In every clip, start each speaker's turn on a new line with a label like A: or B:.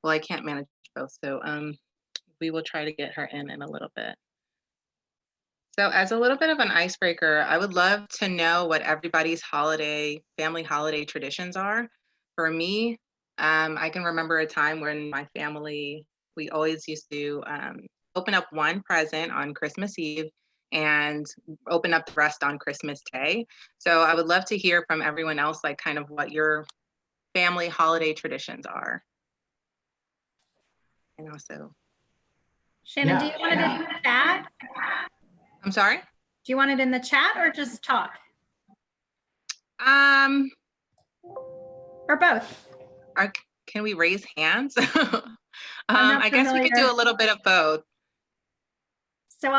A: well, I can't manage both, so we will try to get her in a little bit. So as a little bit of an icebreaker, I would love to know what everybody's family holiday traditions are. For me, I can remember a time when my family, we always used to open up one present on Christmas Eve and open up the rest on Christmas Day. So I would love to hear from everyone else, like kind of what your family holiday traditions are. And also,
B: Shannon, do you want it in the chat?
A: I'm sorry?
B: Do you want it in the chat or just talk? Or both?
A: Can we raise hands? I guess we could do a little bit of both.
B: So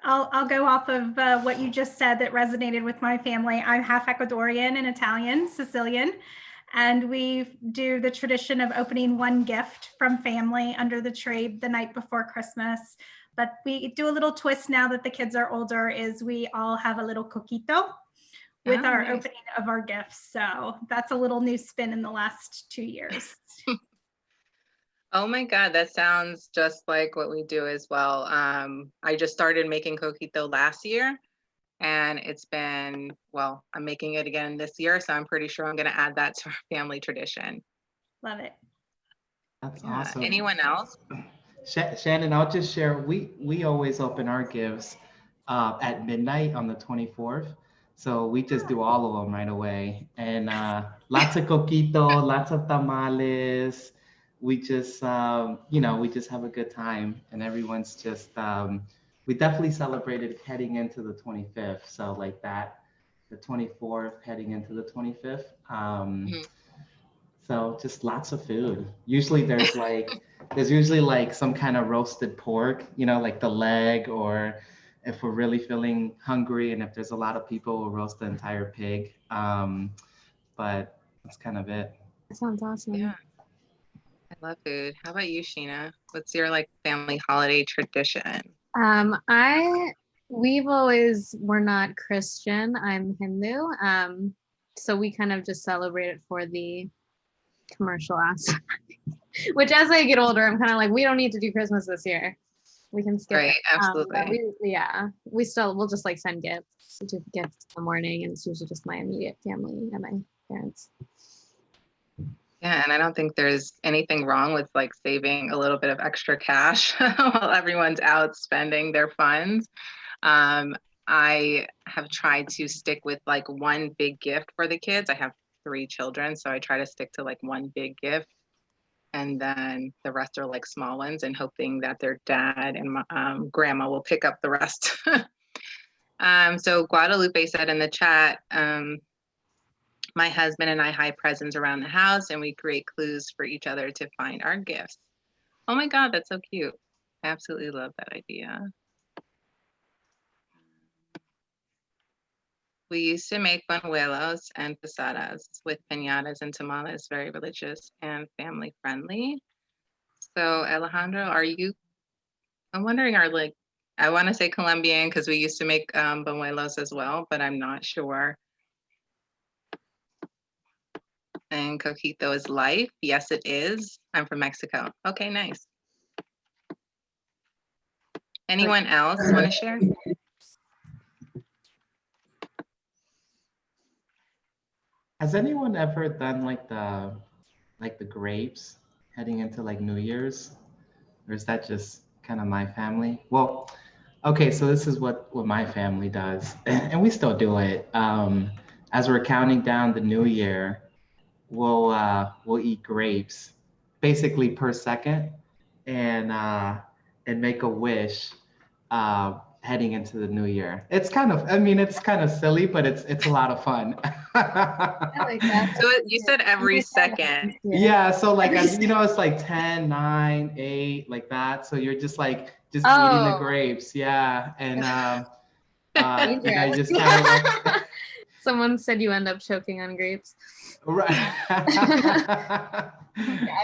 B: I'll go off of what you just said that resonated with my family. I'm half Ecuadorian and Italian, Sicilian, and we do the tradition of opening one gift from family under the tree the night before Christmas. But we do a little twist now that the kids are older, is we all have a little coquito with our opening of our gifts. So that's a little new spin in the last 2 years.
A: Oh my God, that sounds just like what we do as well. I just started making coquito last year, and it's been, well, I'm making it again this year, so I'm pretty sure I'm going to add that to our family tradition.
B: Love it.
C: That's awesome.
A: Anyone else?
C: Shannon, I'll just share, we always open our gifts at midnight on the 24th. So we just do all of them right away. And lots of coquito, lots of tamales. We just, we just have a good time, and everyone's just, we definitely celebrated heading into the 25th. So like that, the 24th heading into the 25th. So just lots of food. Usually there's usually like some kind of roasted pork, like the leg, or if we're really feeling hungry and if there's a lot of people, we'll roast the entire pig. But that's kind of it.
D: That sounds awesome.
A: Yeah. I love food. How about you, Sheena? What's your family holiday tradition?
D: We're not Christian. I'm Hindu. So we kind of just celebrate it for the commercial aspect, which as I get older, I'm kind of like, we don't need to do Christmas this year. We can skip it.
A: Absolutely.
D: We'll just send gifts, do gifts in the morning, and it's usually just my immediate family and my parents.
A: Yeah, and I don't think there's anything wrong with saving a little bit of extra cash while everyone's out spending their funds. I have tried to stick with one big gift for the kids. I have 3 children, so I try to stick to one big gift, and then the rest are small ones, and hoping that their dad and grandma will pick up the rest. So Guadalupe said in the chat, my husband and I hide presents around the house, and we create clues for each other to find our gifts. Oh my God, that's so cute. I absolutely love that idea. We used to make buñuelos and posadas with piñatas and tamales, very religious and family friendly. So Alejandro, I'm wondering, I want to say Colombian because we used to make buñuelos as well, but I'm not sure. And coquito is life. Yes, it is. I'm from Mexico. Okay, nice. Anyone else want to share?
C: Has anyone ever done the grapes heading into New Year's? Or is that just kind of my family? Well, okay, so this is what my family does, and we still do it. As we're counting down the new year, we'll eat grapes basically per second, and make a wish heading into the new year. It's kind of silly, but it's a lot of fun.
D: I like that.
A: So you said every second.
C: Yeah, so it's 10, 9, 8, like that. So you're just eating the grapes, yeah. And I just kind of
D: Someone said you end up choking on grapes.
C: Right.
D: I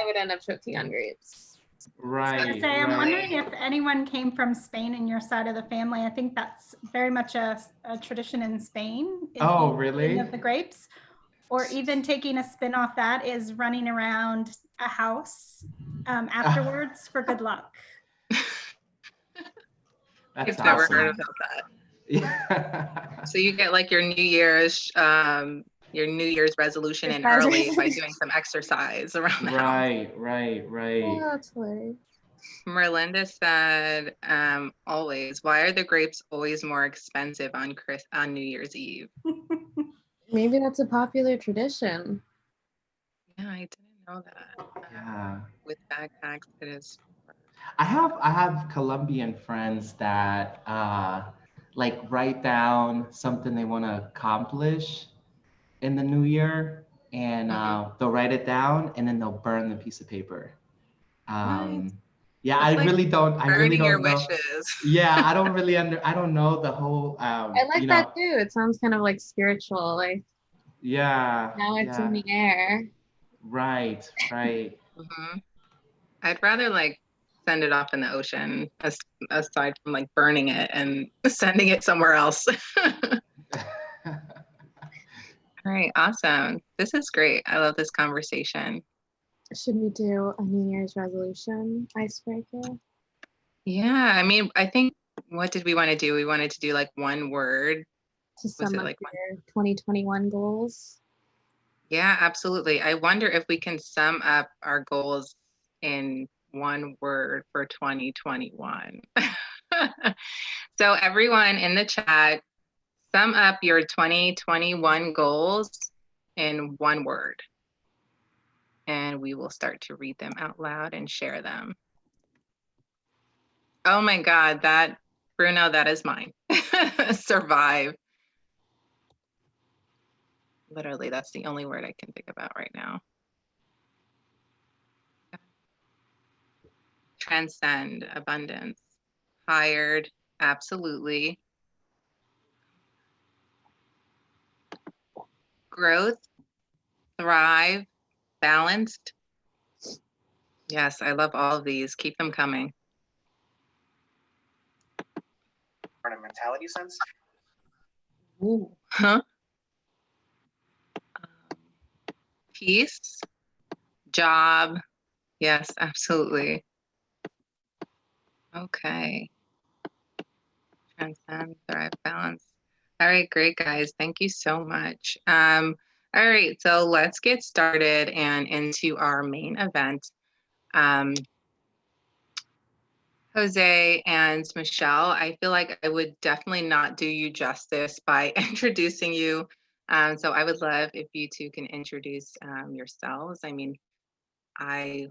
D: would end up choking on grapes.
C: Right.
B: I'm wondering if anyone came from Spain in your side of the family. I think that's very much a tradition in Spain.
C: Oh, really?
B: Of the grapes, or even taking a spin off that is running around a house afterwards for good luck.
C: That's
A: I've never
C: awesome.
A: heard about that.
C: Yeah.
A: So you get like your New Year's resolution in
D: Exercise
A: early by
D: resolution.
A: doing some exercise around the house.
C: Right.
D: Oh, that's hilarious.
A: Merlinda said, always, why are the grapes always more expensive on New Year's Eve?
D: Maybe that's a popular tradition.
A: Yeah, I didn't know that.
C: Yeah.
A: With backpacks, it is.
C: I have Colombian friends that like write down something they want to accomplish in the new year, and they'll write it down and then they'll burn the piece of paper. Yeah,
A: That's
C: I
A: like
C: really don't
A: your
C: know.
A: wishes.
C: Yeah, I don't know the whole
D: I like that too. It sounds kind of like spiritual, like
C: yeah.
D: now it's in the air.
C: Right.
A: Mhm. I'd rather like send it off in the ocean aside from like burning it and sending it somewhere else. All right, awesome. This is great. I love this conversation.
D: Should we do a New Year's resolution icebreaker?
A: Yeah, I mean, I think, what did we want to do? We wanted to do like one word.
D: To sum up your 2021 goals? Yeah,
A: absolutely. I wonder if we can sum up our goals in one word for 2021. So everyone in the chat, sum up your 2021 goals in one word. And we will start to read them out loud and share them. Oh my God, Bruno, that is mine. Survive. Literally, that's the only word I can think about right now. Transcend, abundance. Hired, absolutely. Growth, thrive, balanced. Yes, I love all of these. Keep them coming.
E: In a mentality sense?
A: Ooh, huh? Peace, job. Yes, absolutely. Okay. Transcend, thrive, balance. All right, great, guys. Thank you so much. All right, so let's get started and into our main event. Jose and Michelle, I feel like I would definitely not do you justice by introducing you. So I would love if you two can introduce yourselves. I mean, I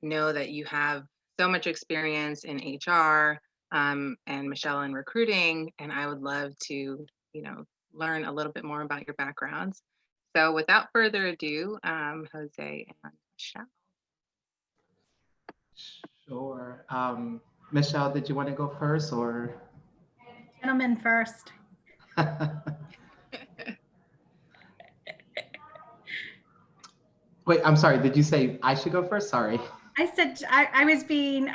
A: know that you have so much experience in HR and Michelle in recruiting, and I would love to, learn a little bit more about your backgrounds. So without further ado, Jose and Michelle.
C: Sure. Michelle, did you want to go first or?
B: Gentlemen first.
C: Wait, I'm sorry. Did you say I should go first? Sorry.
B: I said I was being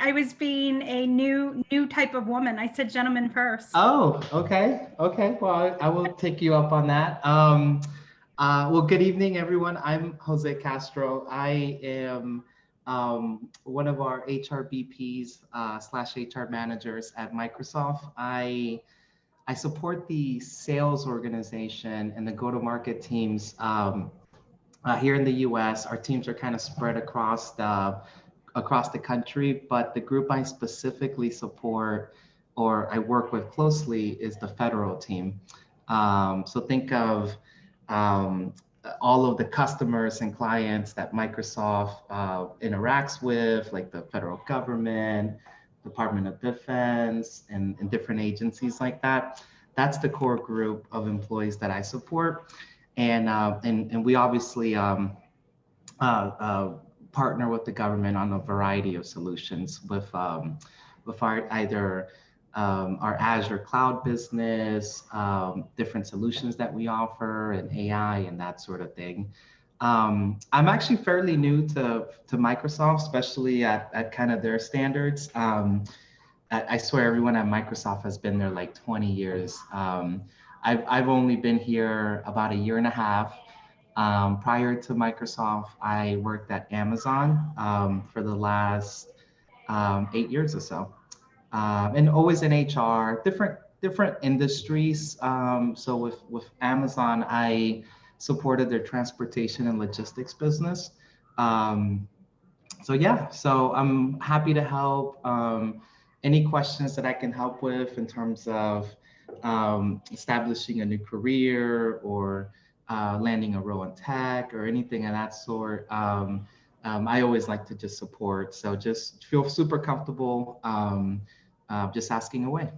B: a new type of woman. I said gentlemen first.
C: Oh, okay. Well, I will take you up on that. Well, good evening, everyone. I'm Jose Castro. I am one of our HR BPs / HR managers at Microsoft. I support the sales organization and the go-to-market teams here in the U.S. Our teams are kind of spread across the country, but the group I specifically support or I work with closely is the federal team. So think of all of the customers and clients that Microsoft interacts with, like the federal government, Department of Defense, and different agencies like that. That's the core group of employees that I support. And we obviously partner with the government on a variety of solutions with our either our Azure cloud business, different solutions that we offer, and AI and that sort of thing. I'm actually fairly new to Microsoft, especially at kind of their standards. I swear everyone at Microsoft has been there like 20 years. I've only been here about a year and a half. Prior to Microsoft, I worked at Amazon for the last 8 years or so, and always in HR, different industries. So with Amazon, I supported their transportation and logistics business. Um, so yeah, so I'm happy to help. Any questions that I can help with in terms of establishing a new career or landing a role in tech or anything of that sort. I always like to just support. So just feel super comfortable just asking away.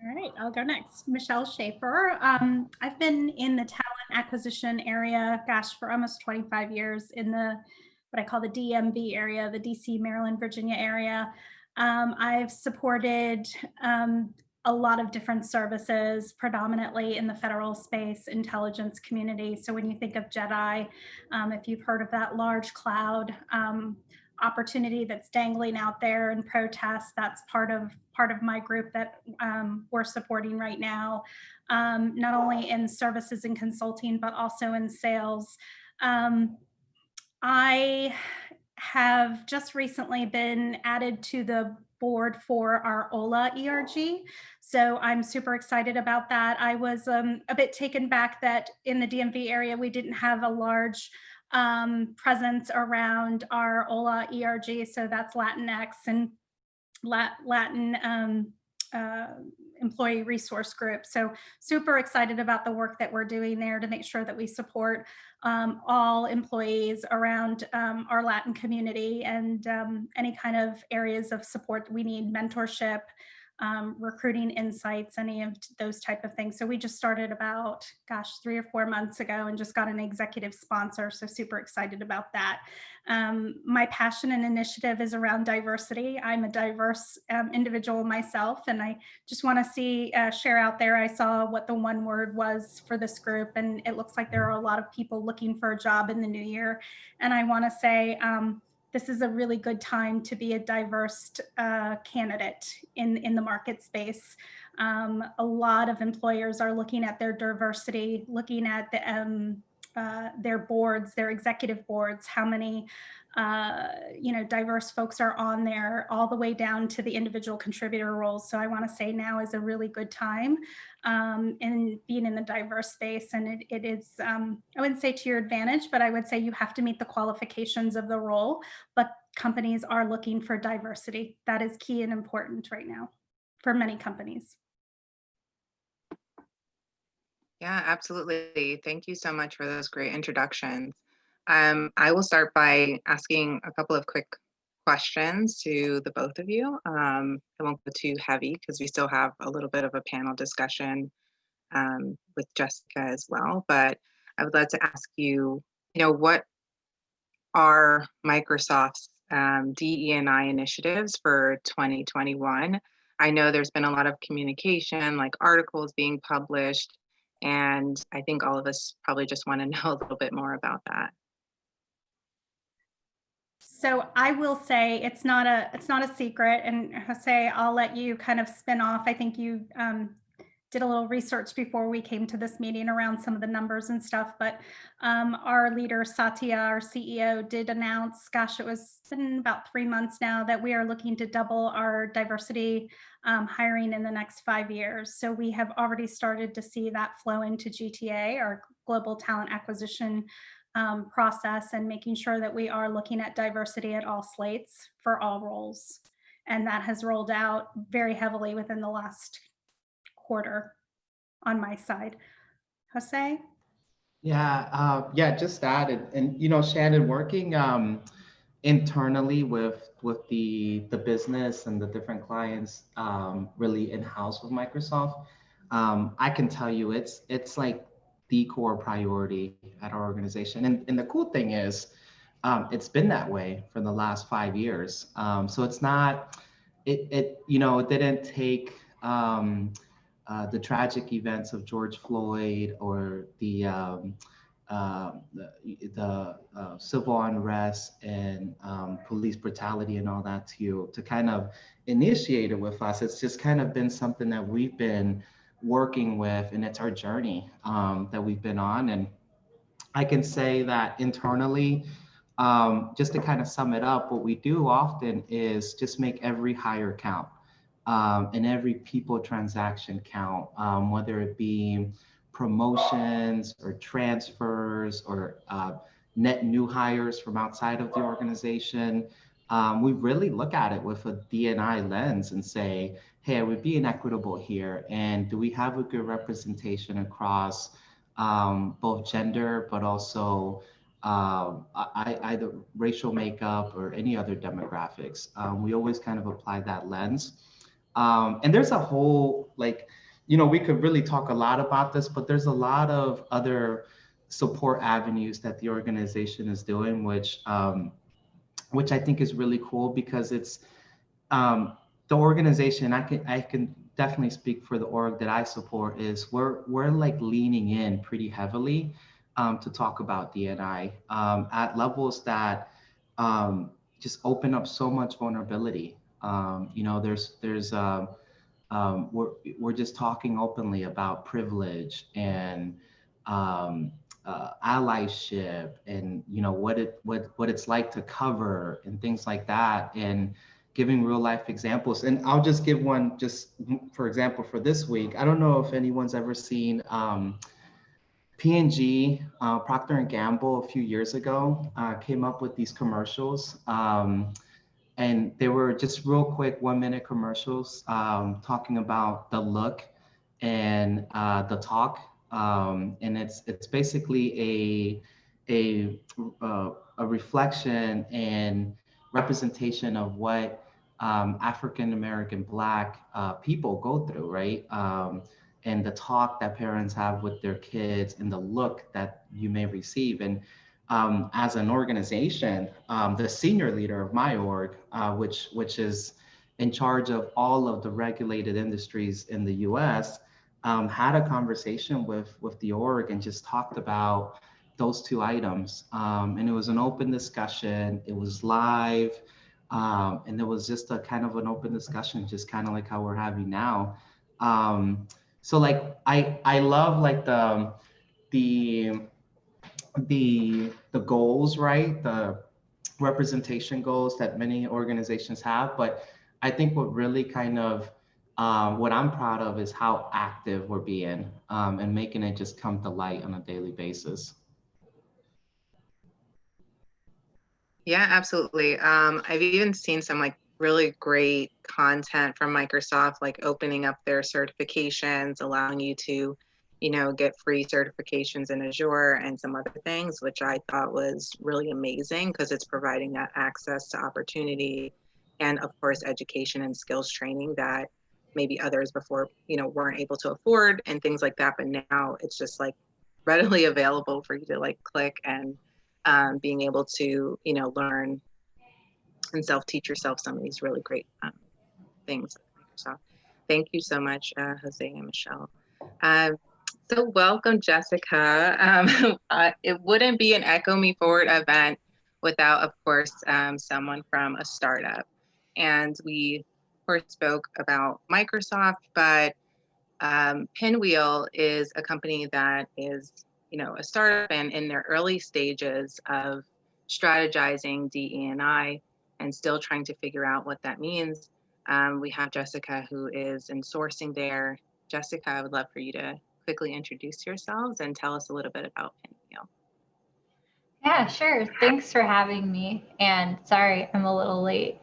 B: All right, I'll go next. Michelle Schaefer. I've been in the talent acquisition area, gosh, for almost 25 years in the what I call the DMV area, the DC, Maryland, Virginia area. I've supported a lot of different services, predominantly in the federal space intelligence community. So when you think of JEDI, if you've heard of that large cloud opportunity that's dangling out there in protest, that's part of my group that we're supporting right now, not only in services and consulting, but also in sales. I have just recently been added to the board for our OLA ERG. So I'm super excited about that. I was a bit taken back that in the DMV area, we didn't have a large presence around our OLA ERG. So that's Latinx and Latin employee resource group. So super excited about the work that we're doing there to make sure that we support all employees around our Latin community and any kind of areas of support we need, mentorship, recruiting insights, any of those type of things. So we just started about, gosh, 3 or 4 months ago and just got an executive sponsor. So super excited about that. My passion and initiative is around diversity. I'm a diverse individual myself, and I just want to share out there. I saw what the one word was for this group, and it looks like there are a lot of people looking for a job in the new year. And I want to say, this is a really good time to be a diverse candidate in the market space. A lot of employers are looking at their diversity, looking at their boards, their executive boards, how many diverse folks are on there, all the way down to the individual contributor roles. So I want to say now is a really good time in being in the diverse space. And it is, I wouldn't say to your advantage, but I would say you have to meet the qualifications of the role. But companies are looking for diversity. That is key and important right now for many companies.
A: Yeah, absolutely. Thank you so much for those great introductions. I will start by asking a couple of quick questions to the both of you. I won't go too heavy because we still have a little bit of a panel discussion with Jessica as well. But I would like to ask you, what are Microsoft's DE&I initiatives for 2021? I know there's been a lot of communication, like articles being published, and I think all of us probably just want to know a little bit more about that.
B: So I will say it's not a secret, and Jose, I'll let you kind of spin off. I think you did a little research before we came to this meeting around some of the numbers and stuff, but our leader, Satya, our CEO, did announce, gosh, it's been about 3 months now, that we are looking to double our diversity hiring in the next 5 years. So we have already started to see that flow into GTA, our global talent acquisition process, and making sure that we are looking at diversity at all slates for all roles. And that has rolled out very heavily within the last quarter on my side. Jose?
C: Yeah, just added, and Shannon, working internally with the business and the different clients, really in-house with Microsoft, I can tell you it's like the core priority at our organization. And the cool thing is, it's been that way for the last 5 years. So it's not, it didn't take the tragic events of George Floyd or the civil unrest and police brutality and all that to kind of initiate it with us. It's just kind of been something that we've been working with, and it's our journey that we've been on. And I can say that internally, just to kind of sum it up, what we do often is just make every hire count, and every people transaction count, whether it be promotions or transfers or net new hires from outside of the organization. We really look at it with a D&I lens and say, hey, are we being equitable here? And do we have a good representation across both gender, but also either racial makeup or any other demographics? We always kind of apply that lens. And there's a whole, like, we could really talk a lot about this, but there's a lot of other support avenues that the organization is doing, which I think is really cool, because it's the organization. I can definitely speak for the org that I support. Is we're like leaning in pretty heavily to talk about D&I at levels that just open up so much vulnerability. We're just talking openly about privilege and allyship, and what it's like to cover and things like that, and giving real life examples. And I'll just give one, just for example, for this week. I don't know if anyone's ever seen P&G, Procter & Gamble, a few years ago came up with these commercials. And they were just real quick 1-minute commercials talking about the look and the talk. And it's basically a reflection and representation of what African American Black people go through, right? And the talk that parents have with their kids and the look that you may receive. And as an organization, the senior leader of my org, which is in charge of all of the regulated industries in the US, had a conversation with the org and just talked about those two items. And it was an open discussion. It was live. And it was just a kind of an open discussion, just kind of like how we're having now. So like, I love like the goals, right? The representation goals that many organizations have. But I think what really kind of, what I'm proud of is how active we're being and making it just come to light on a daily basis.
A: Yeah, absolutely. I've even seen some like really great content from Microsoft, like opening up their certifications, allowing you to, get free certifications in Azure and some other things, which I thought was really amazing, because it's providing that access to opportunity and, of course, education and skills training that maybe others before, weren't able to afford and things like that. But now it's just like readily available for you to like click and being able to, learn and self-teach yourself some of these really great things. So thank you so much, Jose and Michelle. So welcome, Jessica. It wouldn't be an Echo Me Forward event without, of course, someone from a startup. And we, of course, spoke about Microsoft, but Pinwheel is a company that is, a startup and in their early stages of strategizing DE&I and still trying to figure out what that means. We have Jessica, who is in sourcing there. Jessica, I would love for you to quickly introduce yourselves and tell us a little bit about Pinwheel.
F: Yeah, sure. Thanks for having me. And sorry, I'm a little late.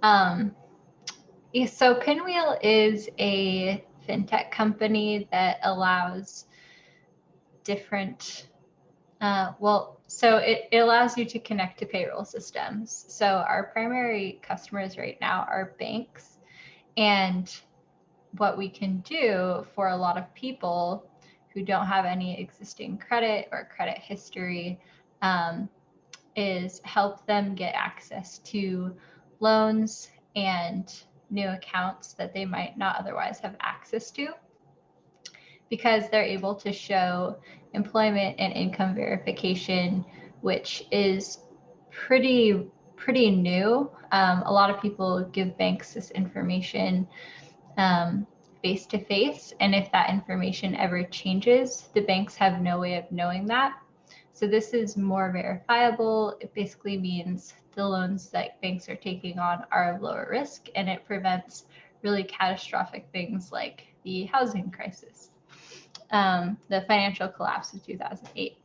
F: So Pinwheel is a fintech company that allows different, so it allows you to connect to payroll systems. So our primary customers right now are banks. And what we can do for a lot of people who don't have any existing credit or credit history is help them get access to loans and new accounts that they might not otherwise have access to, because they're able to show employment and income verification, which is pretty new. A lot of people give banks this information face-to-face, and if that information ever changes, the banks have no way of knowing that. So this is more verifiable. It basically means the loans that banks are taking on are of lower risk, and it prevents really catastrophic things like the housing crisis, the financial collapse of 2008.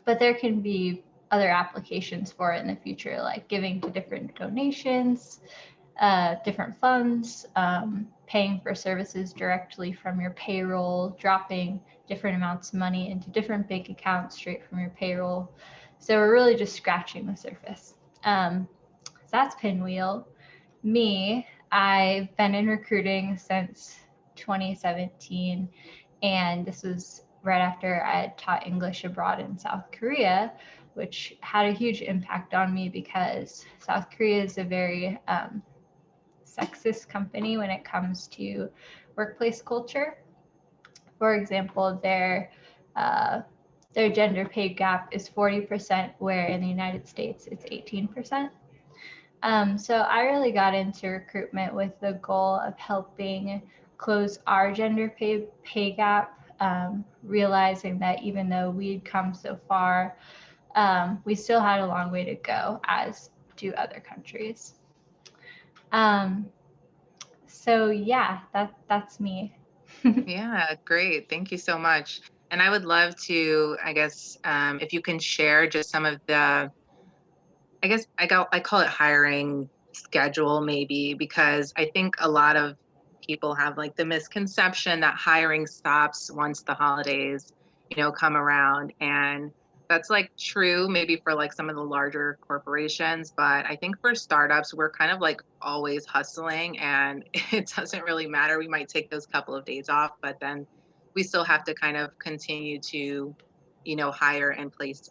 F: But there can be other applications for it in the future, like giving to different donations, different funds, paying for services directly from your payroll, dropping different amounts of money into different bank accounts straight from your payroll. So we're really just scratching the surface. So that's Pinwheel. Me, I've been in recruiting since 2017, and this was right after I had taught English abroad in South Korea, which had a huge impact on me because South Korea is a very sexist company when it comes to workplace culture. For example, their gender pay gap is 40%, where in the United States it's 18%. So I really got into recruitment with the goal of helping close our gender pay gap, realizing that even though we'd come so far, we still had a long way to go, as do other countries. So yeah, that's me.
A: Yeah, great. Thank you so much. And I would love to, I guess, if you can share just some of the, I guess I call it hiring schedule maybe, because I think a lot of people have like the misconception that hiring stops once the holidays, come around. And that's like true maybe for like some of the larger corporations, but I think for startups, we're kind of like always hustling, and it doesn't really matter. We might take those couple of days off, but then we still have to kind of continue to hire and place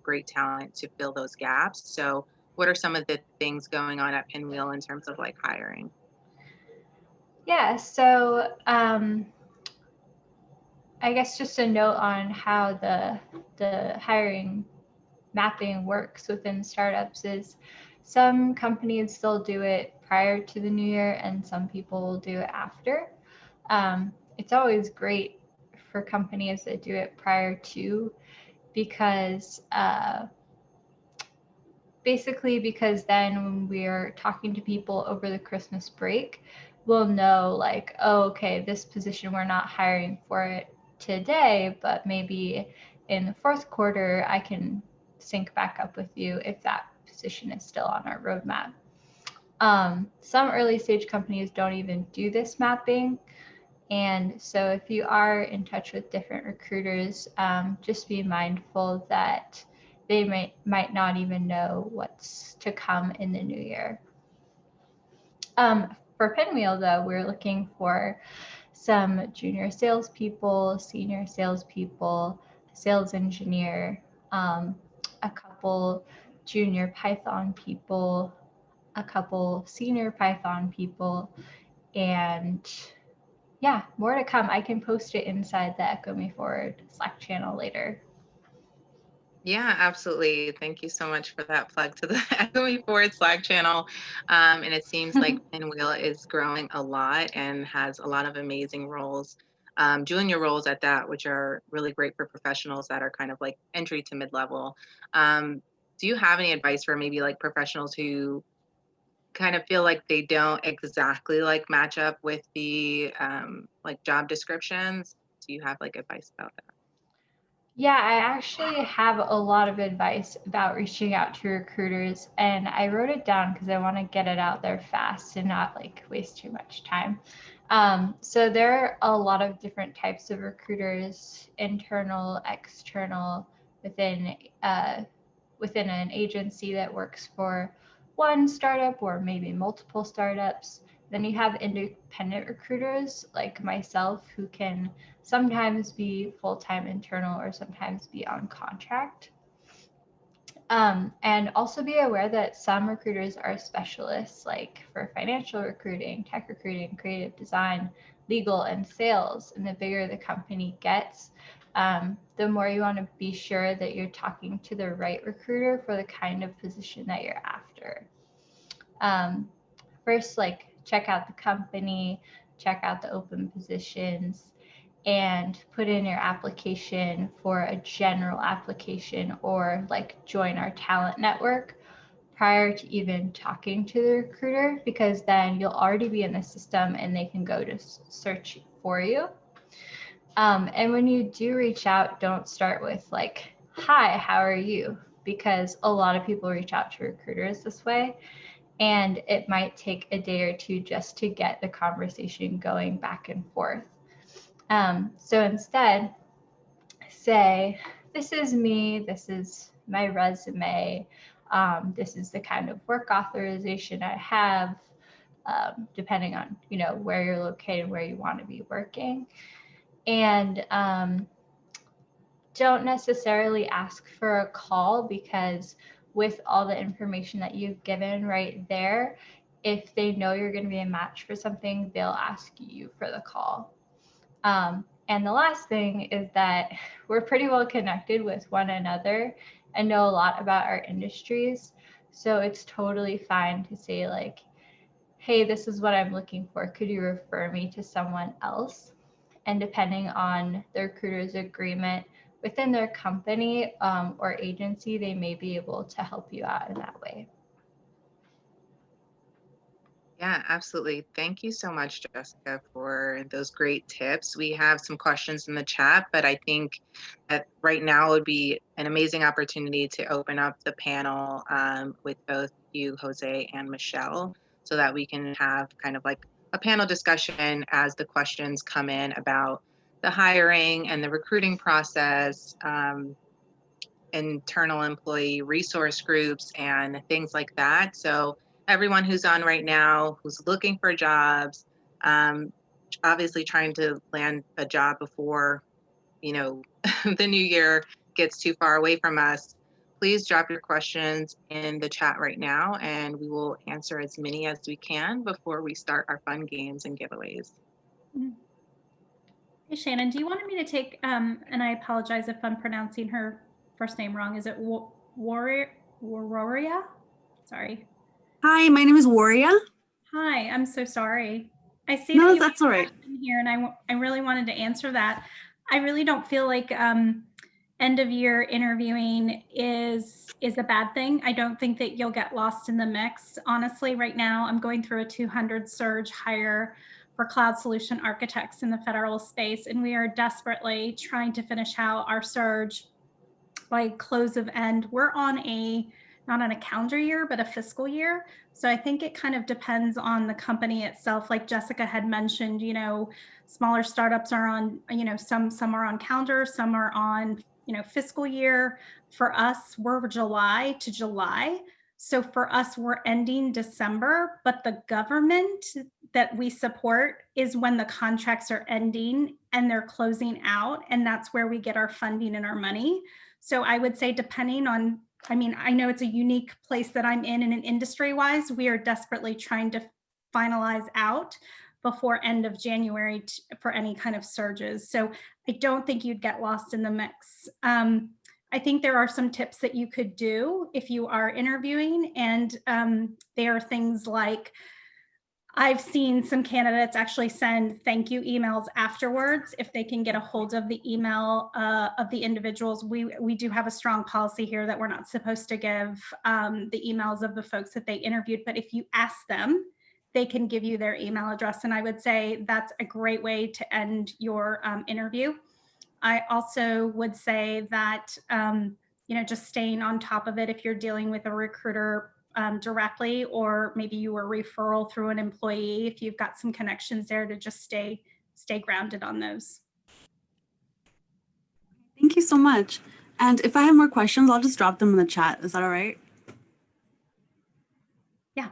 A: great talent to fill those gaps. So what are some of the things going on at Pinwheel in terms of like hiring?
F: Yeah, so I guess just a note on how the hiring mapping works within startups is some companies still do it prior to the new year and some people will do it after. It's always great for companies that do it prior to, because basically because then when we're talking to people over the Christmas break, we'll know like, oh, okay, this position we're not hiring for it today, but maybe in the fourth quarter I can sync back up with you if that position is still on our roadmap. Some early stage companies don't even do this mapping. And so if you are in touch with different recruiters, just be mindful that they might not even know what's to come in the new year. For Pinwheel, though, we're looking for some junior salespeople, senior salespeople, sales engineer, a couple junior Python people, a couple senior Python people, and yeah, more to come. I can post it inside the Echo Me Forward Slack channel later.
A: Yeah, absolutely. Thank you so much for that plug to the Echo Me Forward Slack channel. And it seems like Pinwheel is growing a lot and has a lot of amazing roles, junior roles at that, which are really great for professionals that are kind of like entry to mid-level. Do you have any advice for maybe like professionals who kind of feel like they don't exactly like match up with the like job descriptions? Do you have like advice about that?
F: Yeah, I actually have a lot of advice about reaching out to recruiters, and I wrote it down because I want to get it out there fast and not like waste too much time. So there are a lot of different types of recruiters, internal, external, within an agency that works for one startup or maybe multiple startups. Then you have independent recruiters like myself who can sometimes be full-time internal or sometimes be on contract. And also be aware that some recruiters are specialists, like for financial recruiting, tech recruiting, creative design, legal, and sales. And the bigger the company gets, the more you want to be sure that you're talking to the right recruiter for the kind of position that you're after. First, like check out the company, check out the open positions, and put in your application for a general application or like join our talent network prior to even talking to the recruiter, because then you'll already be in the system and they can go to search for you. And when you do reach out, don't start with like, hi, how are you? Because a lot of people reach out to recruiters this way, and it might take a day or two just to get the conversation going back and forth. So instead, say, this is me, this is my resume, this is the kind of work authorization I have, depending on, you know, where you're located, where you want to be working. And don't necessarily ask for a call, because with all the information that you've given right there, if they know you're going to be a match for something, they'll ask you for the call. And the last thing is that we're pretty well connected with one another and know a lot about our industries. So it's totally fine to say like, hey, this is what I'm looking for. Could you refer me to someone else? And depending on the recruiter's agreement within their company or agency, they may be able to help you out in that way.
A: Yeah, absolutely. Thank you so much, Jessica, for those great tips. We have some questions in the chat, but I think that right now would be an amazing opportunity to open up the panel with both you, Jose, and Michelle, so that we can have kind of like a panel discussion as the questions come in about the hiring and the recruiting process, internal employee resource groups, and things like that. So everyone who's on right now, who's looking for jobs, obviously trying to land a job before, you know, the new year gets too far away from us, please drop your questions in the chat right now, and we will answer as many as we can before we start our fun games and giveaways.
B: Hey, Shannon, do you want me to take, and I apologize if I'm pronouncing her first name wrong. Is it Warrior? Sorry.
G: Hi, my name is Warrior.
B: Hi, I'm so sorry. I see
G: No,
B: that you
G: that's all right.
B: here, and I really wanted to answer that. I really don't feel like end of year interviewing is a bad thing. I don't think that you'll get lost in the mix. Honestly, right now I'm going through a 200 surge hire for cloud solution architects in the federal space, and we are desperately trying to finish out our surge by close of end. We're on a, not on a calendar year, but a fiscal year. So I think it kind of depends on the company itself. Like Jessica had mentioned, you know, smaller startups are on, you know, some are on calendar, some are on, you know, fiscal year. For us, we're July to July. So for us, we're ending December, but the government that we support is when the contracts are ending and they're closing out. And that's where we get our funding and our money. So I would say, depending on, I mean, I know it's a unique place that I'm in, and an industry wise, we are desperately trying to finalize out before end of January for any kind of surges. So I don't think you'd get lost in the mix. I think there are some tips that you could do if you are interviewing, and they are things like, I've seen some candidates actually send thank you emails afterwards if they can get a hold of the email of the individuals. We do have a strong policy here that we're not supposed to give the emails of the folks that they interviewed, but if you ask them, they can give you their email address. And I would say that's a great way to end your interview. I also would say that, you know, just staying on top of it if you're dealing with a recruiter directly, or maybe you were referral through an employee, if you've got some connections there, to just stay grounded on those.
G: Thank you so much. And if I have more questions, I'll just drop them in the chat. Is that all right?
B: Yeah.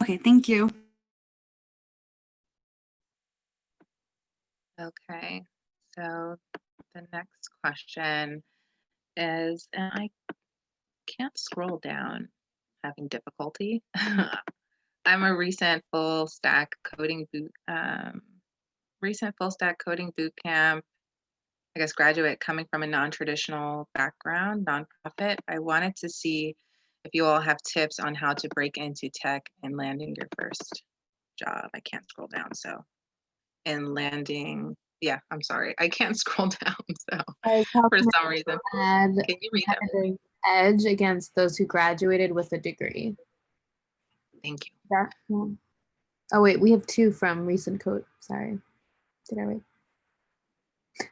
G: Okay, thank you.
A: Okay, so the next question is, and I can't scroll down, having difficulty. I'm a recent full stack coding boot camp, I guess, graduate coming from a non-traditional background, nonprofit. I wanted to see if you all have tips on how to break into tech and landing your first job. I can't scroll down, so in landing. Yeah, I'm sorry. I can't scroll down. So
D: Guys, how
A: for
D: can
A: some reason,
D: I add
A: can you read that?
D: competitive edge against those who graduated with a degree?
A: Thank you.
D: That one. Oh wait, we have two from recent code. Sorry, did I wait?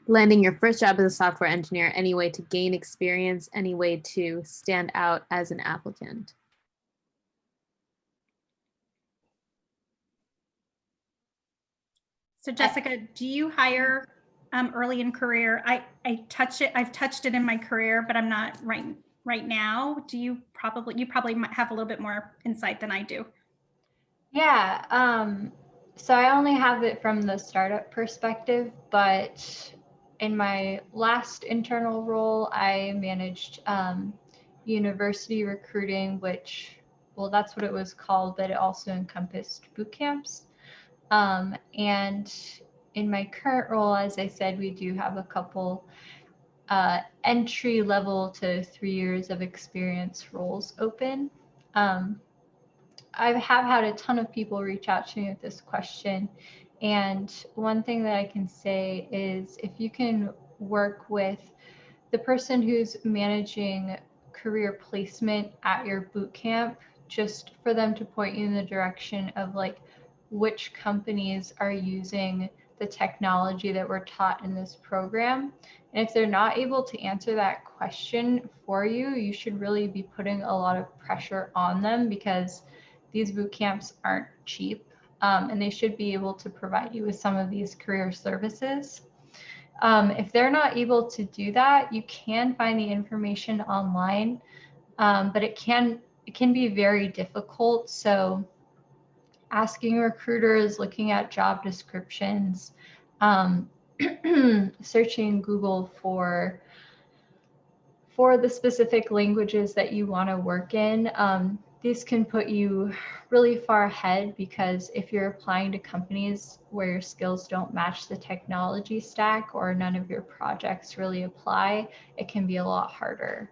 D: Landing your first job as a software engineer, any way to gain experience, any way to stand out as an applicant.
B: So Jessica, do you hire early in career? I've touched it in my career, but I'm not right now. Do you probably might have a little bit more insight than I do.
F: Yeah, so I only have it from the startup perspective, but in my last internal role, I managed university recruiting, which, well, that's what it was called, but it also encompassed boot camps. And in my current role, as I said, we do have a couple entry level to 3 years of experience roles open. I have had a ton of people reach out to me with this question. And one thing that I can say is if you can work with the person who's managing career placement at your boot camp, just for them to point you in the direction of like which companies are using the technology that we're taught in this program. And if they're not able to answer that question for you, you should really be putting a lot of pressure on them because these boot camps aren't cheap, and they should be able to provide you with some of these career services. If they're not able to do that, you can find the information online, but it can be very difficult. So asking recruiters, looking at job descriptions, searching Google for the specific languages that you want to work in. These can put you really far ahead because if you're applying to companies where your skills don't match the technology stack or none of your projects really apply, it can be a lot harder.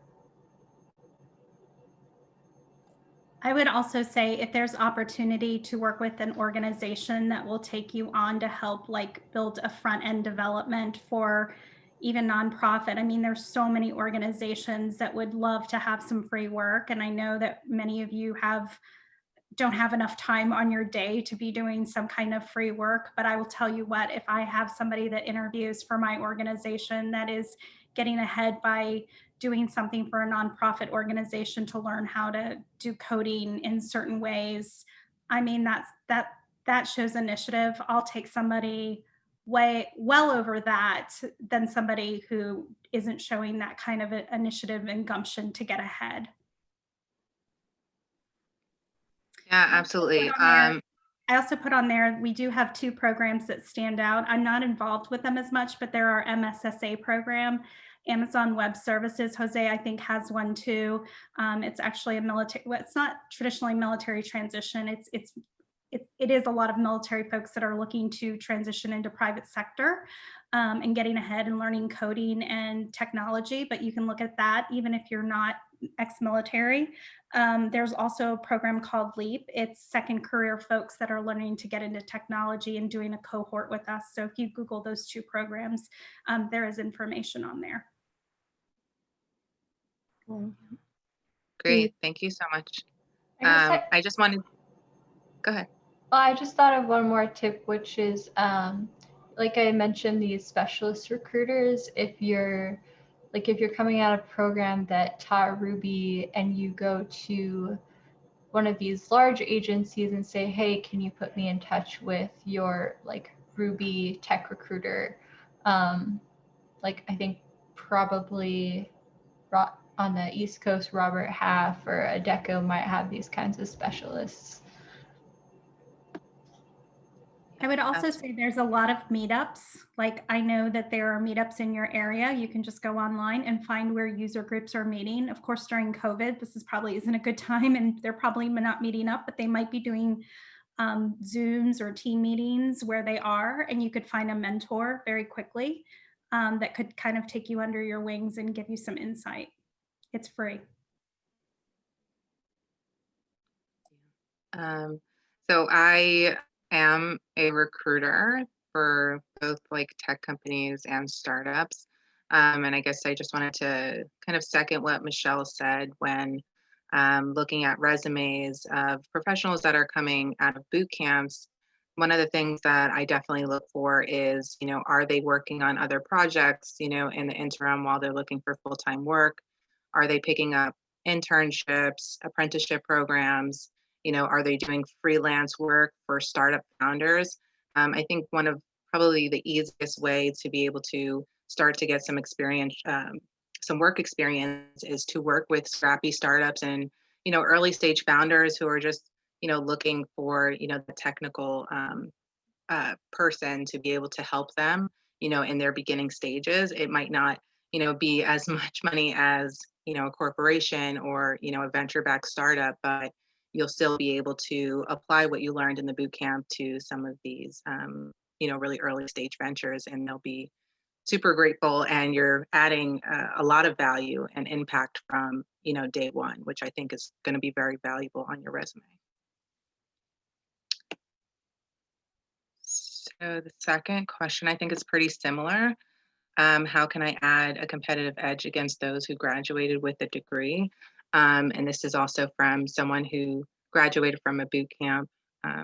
B: I would also say if there's opportunity to work with an organization that will take you on to help like build a front end development for even nonprofit. I mean, there's so many organizations that would love to have some free work. And I know that many of you don't have enough time on your day to be doing some kind of free work. But I will tell you what, if I have somebody that interviews for my organization that is getting ahead by doing something for a nonprofit organization to learn how to do coding in certain ways, I mean, that shows initiative. I'll take somebody way well over that than somebody who isn't showing that kind of initiative and gumption to get ahead.
A: Yeah, absolutely.
B: I also put on there, we do have two programs that stand out. I'm not involved with them as much, but there are MSSA program, Amazon Web Services. Jose, I think, has one too. It's actually a military, well, it's not traditionally military transition. It is a lot of military folks that are looking to transition into private sector and getting ahead and learning coding and technology, but you can look at that even if you're not ex-military. There's also a program called LEAP. It's second career folks that are learning to get into technology and doing a cohort with us. So if you Google those two programs, there is information on there.
A: Great, thank you so much. I just wanted, go ahead.
F: Well, I just thought of one more tip, which is, like I mentioned, these specialist recruiters, if you're coming out of a program that taught Ruby and you go to one of these large agencies and say, hey, can you put me in touch with your like Ruby tech recruiter? Like I think probably on the East Coast, Robert Half or Adecco might have these kinds of specialists.
B: I would also say there's a lot of meetups. Like I know that there are meetups in your area. You can just go online and find where user groups are meeting. Of course, during COVID, this probably isn't a good time and they're probably not meeting up, but they might be doing Zooms or team meetings where they are, and you could find a mentor very quickly that could kind of take you under your wings and give you some insight. It's free.
A: So I am a recruiter for both like tech companies and startups. And I guess I just wanted to kind of second what Michelle said when looking at resumes of professionals that are coming out of boot camps. One of the things that I definitely look for is, are they working on other projects, in the interim while they're looking for full-time work? Are they picking up internships, apprenticeship programs? Are they doing freelance work for startup founders? I think one of probably the easiest way to be able to start to get some experience, some work experience, is to work with scrappy startups and, early stage founders who are just, looking for, the technical person to be able to help them, in their beginning stages. It might not, be as much money as, a corporation or, a venture-backed startup, but you'll still be able to apply what you learned in the boot camp to some of these, really early stage ventures, and they'll be super grateful, and you're adding a lot of value and impact from, day one, which I think is going to be very valuable on your resume. So the second question, I think, is pretty similar. How can I add a competitive edge against those who graduated with a degree? And this is also from someone who graduated from a boot camp as a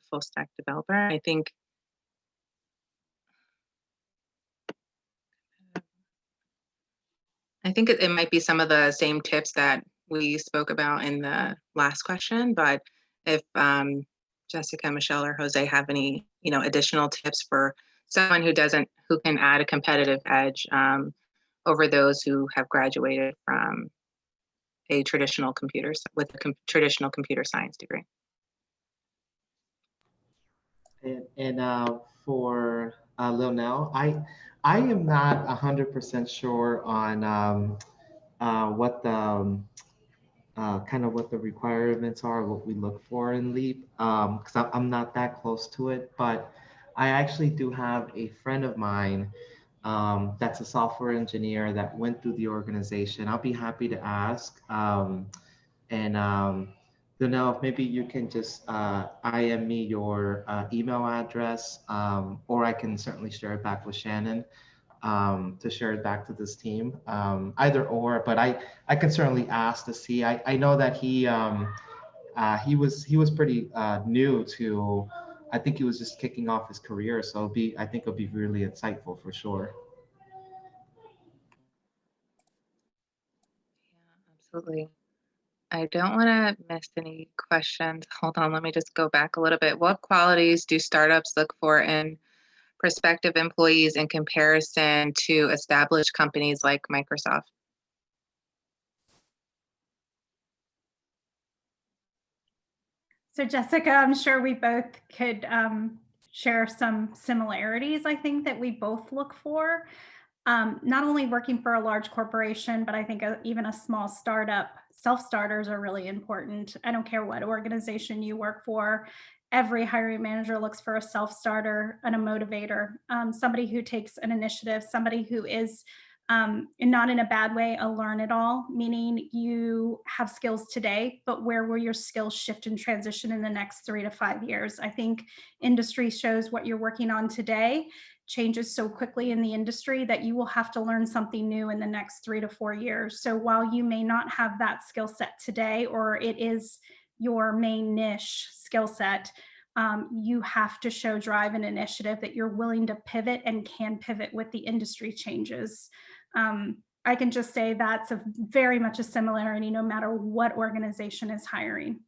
A: full stack developer. I think it might be some of the same tips that we spoke about in the last question, but if Jessica, Michelle, or Jose have any, additional tips for someone who can add a competitive edge over those who have graduated from a traditional traditional computer science degree.
C: And for Lionel, I am not 100% sure on what the kind of what the requirements are, what we look for in LEAP, because I'm not that close to it. But I actually do have a friend of mine that's a software engineer that went through the organization. I'll be happy to ask. Lionel, if maybe you can just IM me your email address, or I can certainly share it back with Shannon to share it back to this team. Either or, but I can certainly ask to see. I know that he was pretty new to. I think he was just kicking off his career, so I think it'll be really insightful for sure.
A: Yeah, absolutely. I don't want to miss any questions. Hold on, let me just go back a little bit. What qualities do startups look for in prospective employees in comparison to established companies like Microsoft?
B: So Jessica, I'm sure we both could share some similarities, I think, that we both look for. Not only working for a large corporation, but I think even a small startup, self-starters are really important. I don't care what organization you work for. Every hiring manager looks for a self-starter and a motivator, somebody who takes an initiative, somebody who is, and not in a bad way, a learn-it-all, meaning you have skills today, but where will your skills shift and transition in the next 3 to 5 years? I think industry shows what you're working on today changes so quickly in the industry that you will have to learn something new in the next 3 to 4 years. So while you may not have that skill set today, or it is your main niche skill set, you have to show drive and initiative that you're willing to pivot and can pivot with the industry changes. I can just say that's very much a similarity no matter what organization is hiring.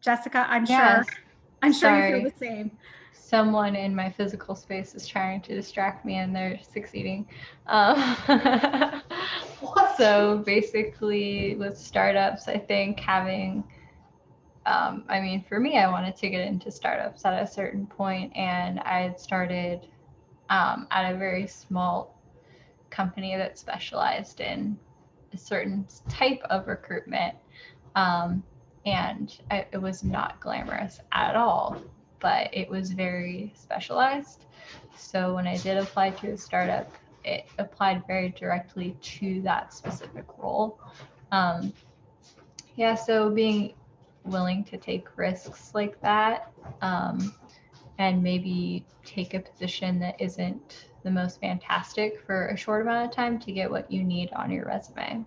B: Jessica, I'm sure you feel the same.
F: Someone in my physical space is trying to distract me and they're succeeding. So basically with startups, I think having, I mean, for me, I wanted to get into startups at a certain point, and I had started at a very small company that specialized in a certain type of recruitment. And it was not glamorous at all, but it was very specialized. So when I did apply to a startup, it applied very directly to that specific role. Yeah, so being willing to take risks like that, and maybe take a position that isn't the most fantastic for a short amount of time to get what you need on your resume.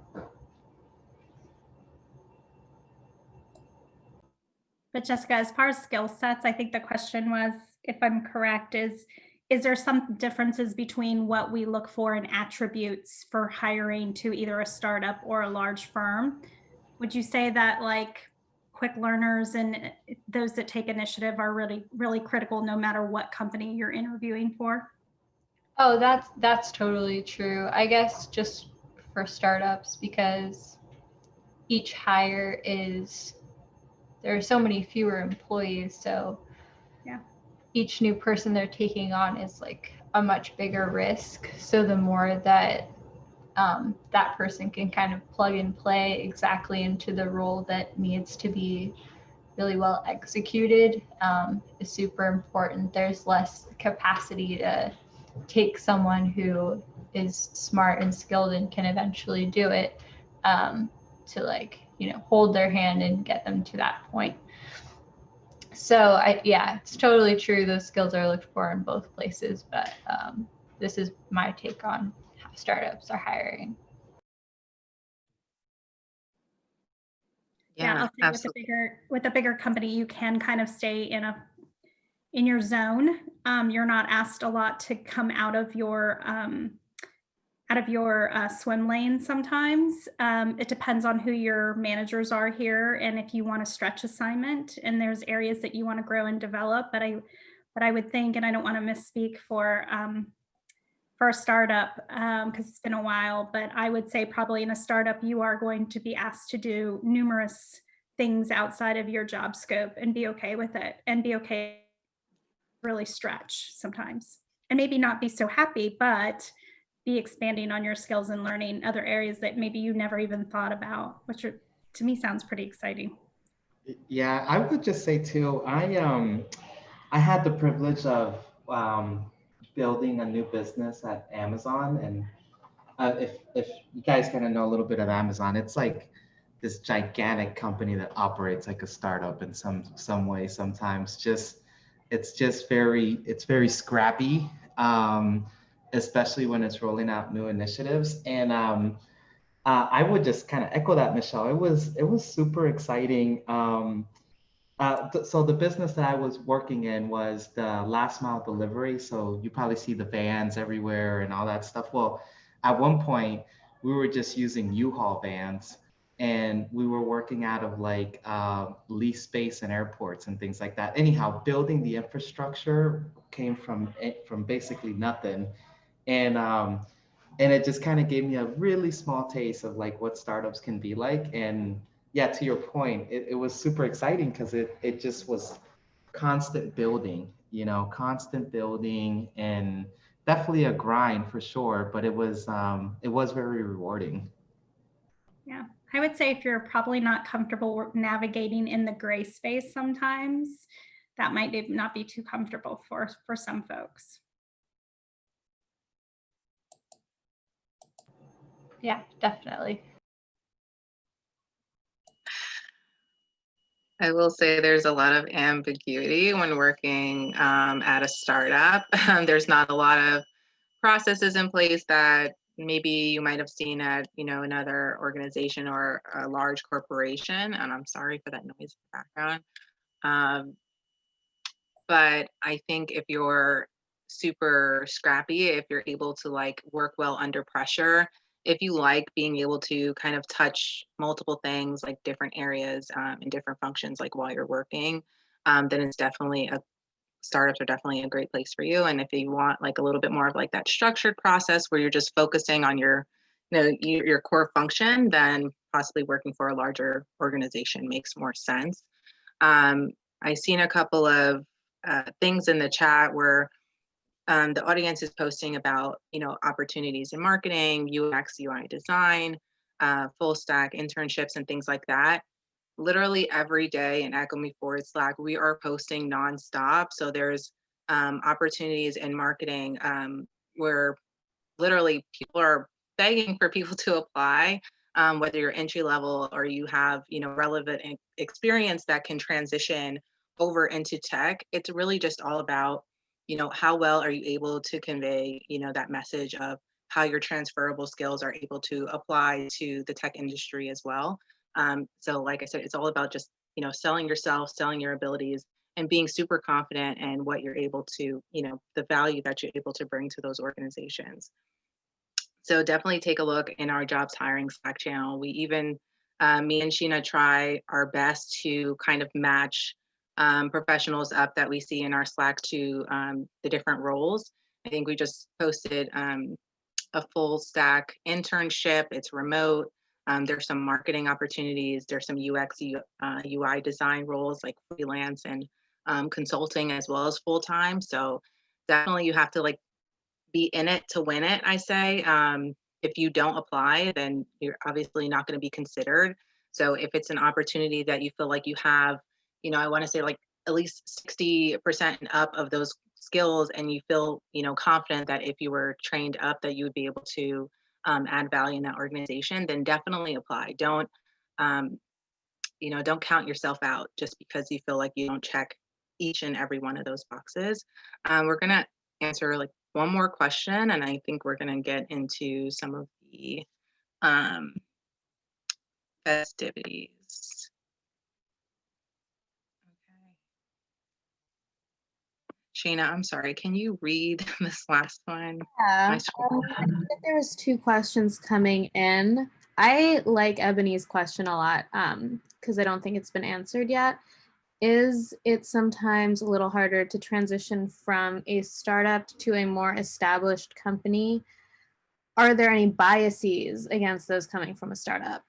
B: But Jessica, as far as skill sets, I think the question was, if I'm correct, is there some differences between what we look for in attributes for hiring to either a startup or a large firm? Would you say that like quick learners and those that take initiative are really, really critical no matter what company you're interviewing for?
F: Oh, that's totally true. I guess just for startups, because each hire is, there are so many fewer employees, so
B: Yeah.
F: each new person they're taking on is like a much bigger risk. So the more that that person can kind of plug and play exactly into the role that needs to be really well executed is super important. There's less capacity to take someone who is smart and skilled and can eventually do it to like, you know, hold their hand and get them to that point. So yeah, it's totally true. Those skills are looked for in both places, but this is my take on how startups are hiring.
B: Yeah, I'll say
A: absolutely.
B: with a bigger company, you can kind of stay in your zone. You're not asked a lot to come out of your swim lane sometimes. It depends on who your managers are here and if you want to stretch assignment, and there's areas that you want to grow and develop. But I would think, and I don't want to misspeak for a startup because it's been a while, but I would say probably in a startup, you are going to be asked to do numerous things outside of your job scope and be okay with it, and be okay really stretch sometimes, and maybe not be so happy, but be expanding on your skills and learning other areas that maybe you never even thought about, which are, to me, sounds pretty exciting.
C: Yeah, I would just say too, I had the privilege of building a new business at Amazon, and if you guys kind of know a little bit of Amazon, it's like this gigantic company that operates like a startup in some way. Sometimes it's very scrappy, especially when it's rolling out new initiatives. And I would just kind of echo that, Michelle. It was super exciting. So the business that I was working in was the last mile delivery. So you probably see the vans everywhere and all that stuff. Well, at one point we were just using U-Haul vans, and we were working out of like lease space in airports and things like that. Anyhow, building the infrastructure came from basically nothing. And and it just kind of gave me a really small taste of like what startups can be like. And yeah, to your point, it was super exciting because it just was constant building, you know, constant building, and definitely a grind for sure, but it was very rewarding.
B: Yeah, I would say if you're probably not comfortable navigating in the gray space sometimes, that might not be too comfortable for some folks.
F: Yeah, definitely.
A: I will say there's a lot of ambiguity when working at a startup. There's not a lot of processes in place that maybe you might have seen at, you know, another organization or a large corporation. And I'm sorry for that noise in the background. But I think if you're super scrappy, if you're able to like work well under pressure, if you like being able to kind of touch multiple things, like different areas and different functions, like while you're working, then it's definitely startups are definitely a great place for you. And if you want like a little bit more of like that structured process where you're just focusing on your, you know, your core function, then possibly working for a larger organization makes more sense. I've seen a couple of things in the chat where the audience is posting about, you know, opportunities in marketing, UX, UI design, full stack internships and things like that. Literally every day in Echo Me Forward Slack, we are posting nonstop. So there's opportunities in marketing where literally people are begging for people to apply, whether you're entry level or you have, you know, relevant experience that can transition over into tech, it's really just all about, how well are you able to convey, that message of how your transferable skills are able to apply to the tech industry as well. So like I said, it's all about just, selling yourself, selling your abilities, and being super confident in what you're able to, the value that you're able to bring to those organizations. So definitely take a look in our jobs hiring Slack channel. We even, me and Sheena try our best to kind of match professionals up that we see in our Slack to the different roles. I think we just posted a full stack internship. It's remote. There's some marketing opportunities. There's some UX, UI design roles like freelance and consulting as well as full-time. So definitely you have to like be in it to win it, I say. If you don't apply, then you're obviously not going to be considered. So if it's an opportunity that you feel like you have, I want to say like at least 60% and up of those skills, and you feel, confident that if you were trained up that you would be able to add value in that organization, then definitely apply. Don't count yourself out just because you feel like you don't check each and every one of those boxes. We're going to answer like one more question, and I think we're going to get into some of the festivities. Okay. Sheena, I'm sorry, can you read this last one?
D: Yeah, I think there was 2 questions coming in. I like Ebony's question a lot because I don't think it's been answered yet. Is it sometimes a little harder to transition from a startup to a more established company? Are there any biases against those coming from a startup?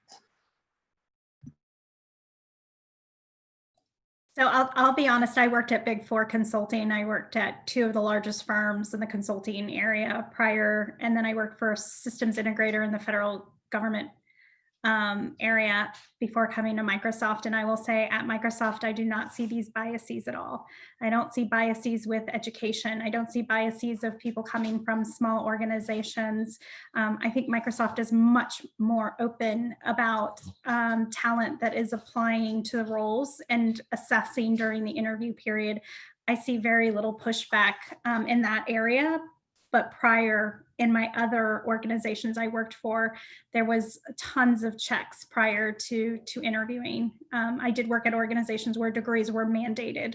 B: So I'll be honest, I worked at Big Four Consulting. I worked at 2 of the largest firms in the consulting area prior, and then I worked for a systems integrator in the federal government area before coming to Microsoft. And I will say at Microsoft, I do not see these biases at all. I don't see biases with education. I don't see biases of people coming from small organizations. I think Microsoft is much more open about talent that is applying to the roles and assessing during the interview period. I see very little pushback in that area. But prior, in my other organizations I worked for, there was tons of checks prior to interviewing. I did work at organizations where degrees were mandated.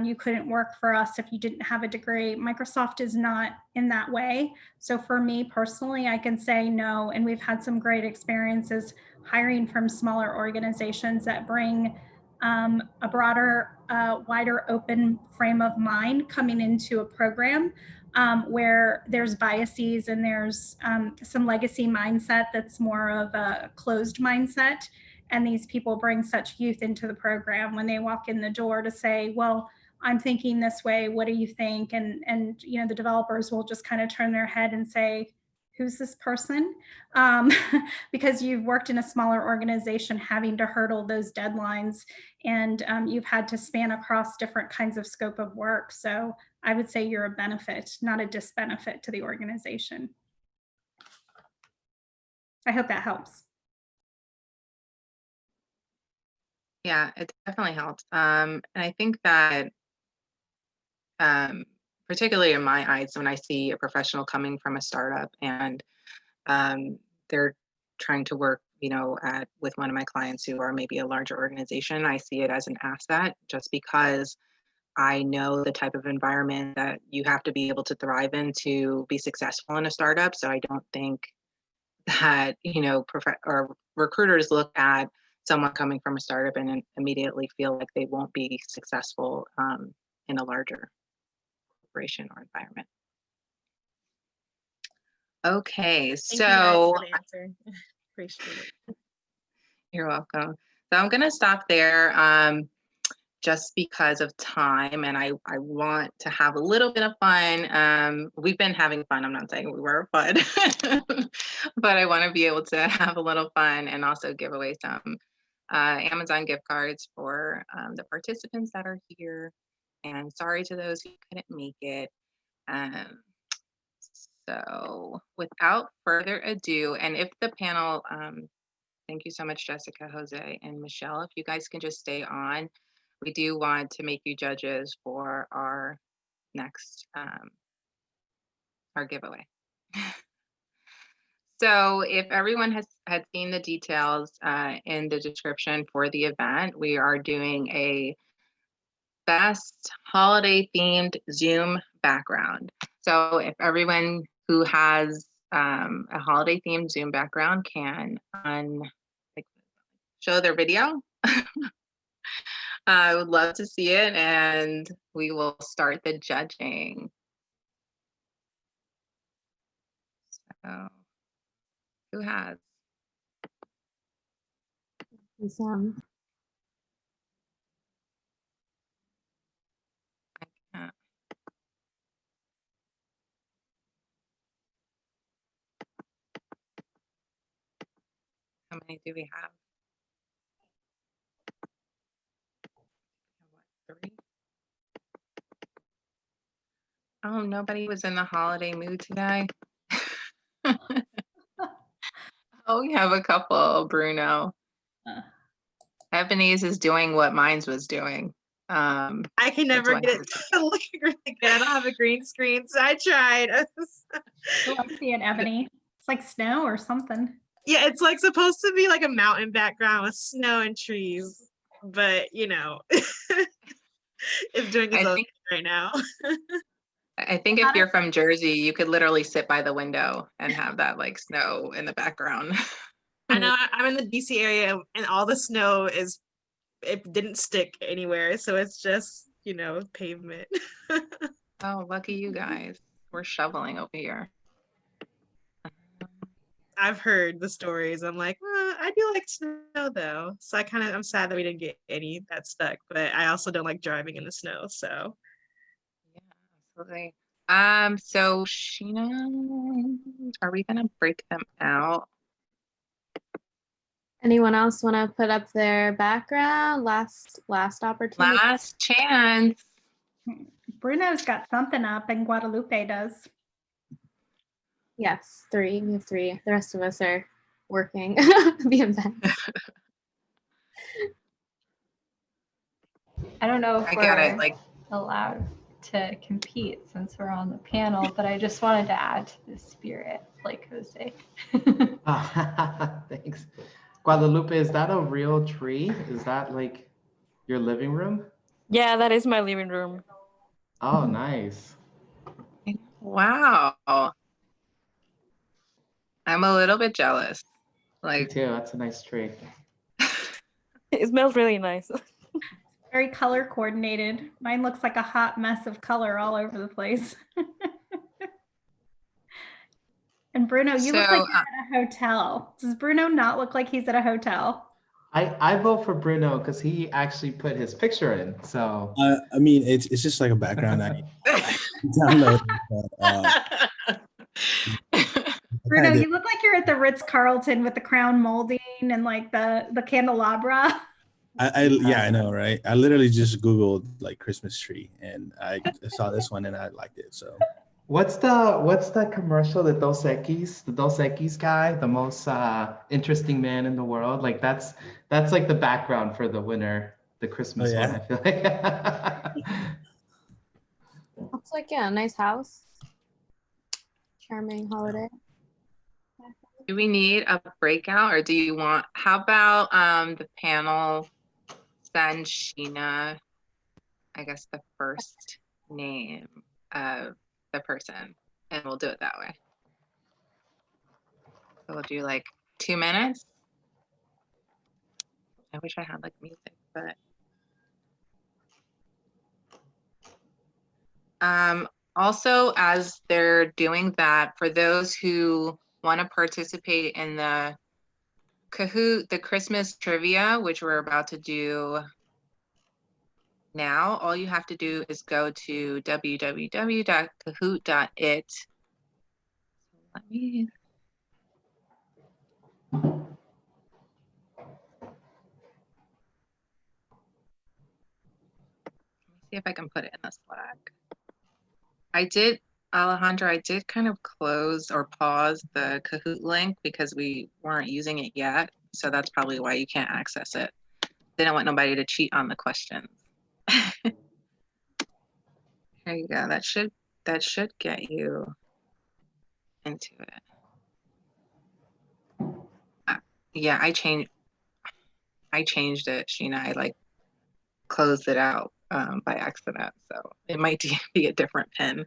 B: You couldn't work for us if you didn't have a degree. Microsoft is not in that way. So for me personally, I can say no. And we've had some great experiences hiring from smaller organizations that bring a broader, wider open frame of mind coming into a program where there's biases and there's some legacy mindset that's more of a closed mindset. And these people bring such youth into the program when they walk in the door to say, well, I'm thinking this way, what do you think? And the developers will just kind of turn their head and say, who's this person? Because you've worked in a smaller organization having to hurdle those deadlines, and you've had to span across different kinds of scope of work. So I would say you're a benefit, not a disbenefit to the organization. I hope that helps.
A: Yeah, it definitely helps. And I think that particularly in my eyes, when I see a professional coming from a startup and they're trying to work, with one of my clients who are maybe a larger organization, I see it as an asset just because I know the type of environment that you have to be able to thrive in to be successful in a startup. So I don't think that, or recruiters look at someone coming from a startup and immediately feel like they won't be successful in a larger corporation or environment. Okay,
H: Thank you guys
A: so
H: for the answer. Appreciate it.
A: you're welcome. So I'm going to stop there just because of time, and I want to have a little bit of fun. We've been having fun. I'm not saying we were fun, but I want to be able to have a little fun and also give away some Amazon gift cards for the participants that are here. And sorry to those who couldn't make it. So without further ado, and if the panel, thank you so much, Jessica, Jose, and Michelle, if you guys can just stay on we do want to make you judges for our next, our giveaway. So if everyone had seen the details in the description for the event, we are doing a best holiday themed Zoom background. So if everyone who has a holiday themed Zoom background can show their video, I would love to see it, and we will start the judging. So who has? How many do we have? What, 3? Oh, nobody was in the holiday mood today. Oh, we have a couple, Bruno. Ebony's is doing what mine's was doing.
H: I can never
A: why
H: get it to look really good. I don't have a green screen, so I tried.
B: Oh, I see it, Ebony. It's like snow or something.
H: Yeah, it's like supposed to be like a mountain background with snow and trees, but you know, it's doing its own thing right now.
A: I think if you're from Jersey, you could literally sit by the window and have that like snow in the background.
H: I know I'm in the DC area and all the snow it didn't stick anywhere. So it's just, you know, pavement.
A: Oh, lucky you guys. We're shoveling over here.
H: I've heard the stories. I'm like, I do like snow though. So I'm sad that we didn't get any that stuck, but I also don't like driving in the snow. So
A: yeah, absolutely. So Sheena, are we gonna break them out?
D: Anyone else want to put up their background? Last opportunity.
A: Last chance.
B: Bruno's got something up and Guadalupe does.
D: Yes, 3. We have 3. The rest of us are working the event.
F: I don't know if
A: I
F: we're
A: get it. Like,
F: allowed to compete since we're on the panel, but I just wanted to add to the spirit, like Jose.
C: Thanks. Guadalupe, is that a real tree? Is that like your living room?
I: Yeah, that is my living room.
C: Oh, nice.
A: wow. I'm a little bit jealous.
C: Me
A: Like,
C: too. That's a nice tree.
I: It smells really nice.
B: Very color coordinated. Mine looks like a hot mess of color all over the place. And Bruno, you look like you're at a hotel. Does Bruno not look like he's at a hotel?
C: I vote for Bruno because he actually put his picture in. So
J: I mean, it's just like a background I downloaded.
B: Bruno, you look like you're at the Ritz-Carlton with the crown molding and like the candelabra.
J: Yeah, I know, right? I literally just Googled like Christmas tree and I saw this one and I liked it. So
C: what's the commercial, the Dos Equis guy, the most interesting man in the world? Like that's like the background for the winner, the Christmas one, I feel like.
D: Looks like, yeah, a nice house. Charming holiday.
A: do we need a breakout, or do you want, how about the panel send Sheena, I guess, the first name of the person, and we'll do it that way. So we'll do like 2 minutes. I wish I had like music, but also, as they're doing that, for those who want to participate in the Kahoot, the Christmas trivia, which we're about to do now, all you have to do is go to www.kahoot.it. Let me see if I can put it in the Slack. Alejandra, I did kind of close or pause the Kahoot link because we weren't using it yet. So that's probably why you can't access it. They don't want nobody to cheat on the questions. There you go. That should get you into it. Yeah, I changed it, Sheena. I like closed it out by accident, so it might be a different pin.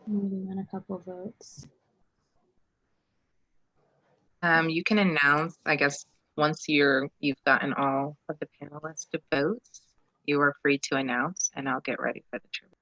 D: Moving on a couple votes.
A: You can announce, I guess, once you've gotten all of the panelists to votes, you are free to announce, and I'll get ready for the trivia.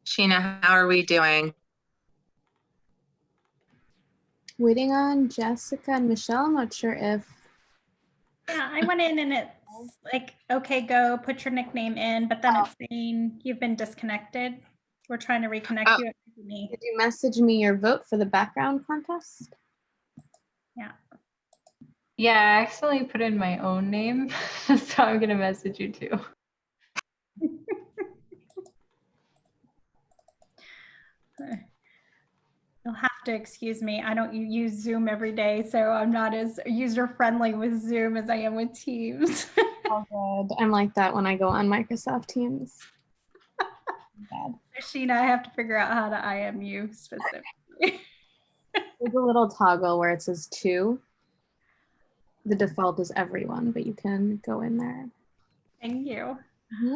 A: Sheena, how are we doing?
D: Waiting on Jessica and Michelle. I'm not sure if.
B: Yeah, I went in and it's like, okay, go put your nickname in, but then it's saying you've been disconnected. We're trying to reconnect you.
D: Did you message me your vote for the background contest?
B: Yeah.
F: Yeah, I accidentally put in my own name, so I'm gonna message you too.
B: You'll have to excuse me. I don't use Zoom every day, so I'm not as user-friendly with Zoom as I am with Teams.
D: All good. I'm like that when I go on Microsoft Teams.
B: Sheena, I have to figure out how to IM you specifically.
D: There's a little toggle where it says 2. The default is everyone, but you can go in there.
B: Thank you.
D: Mm-hmm.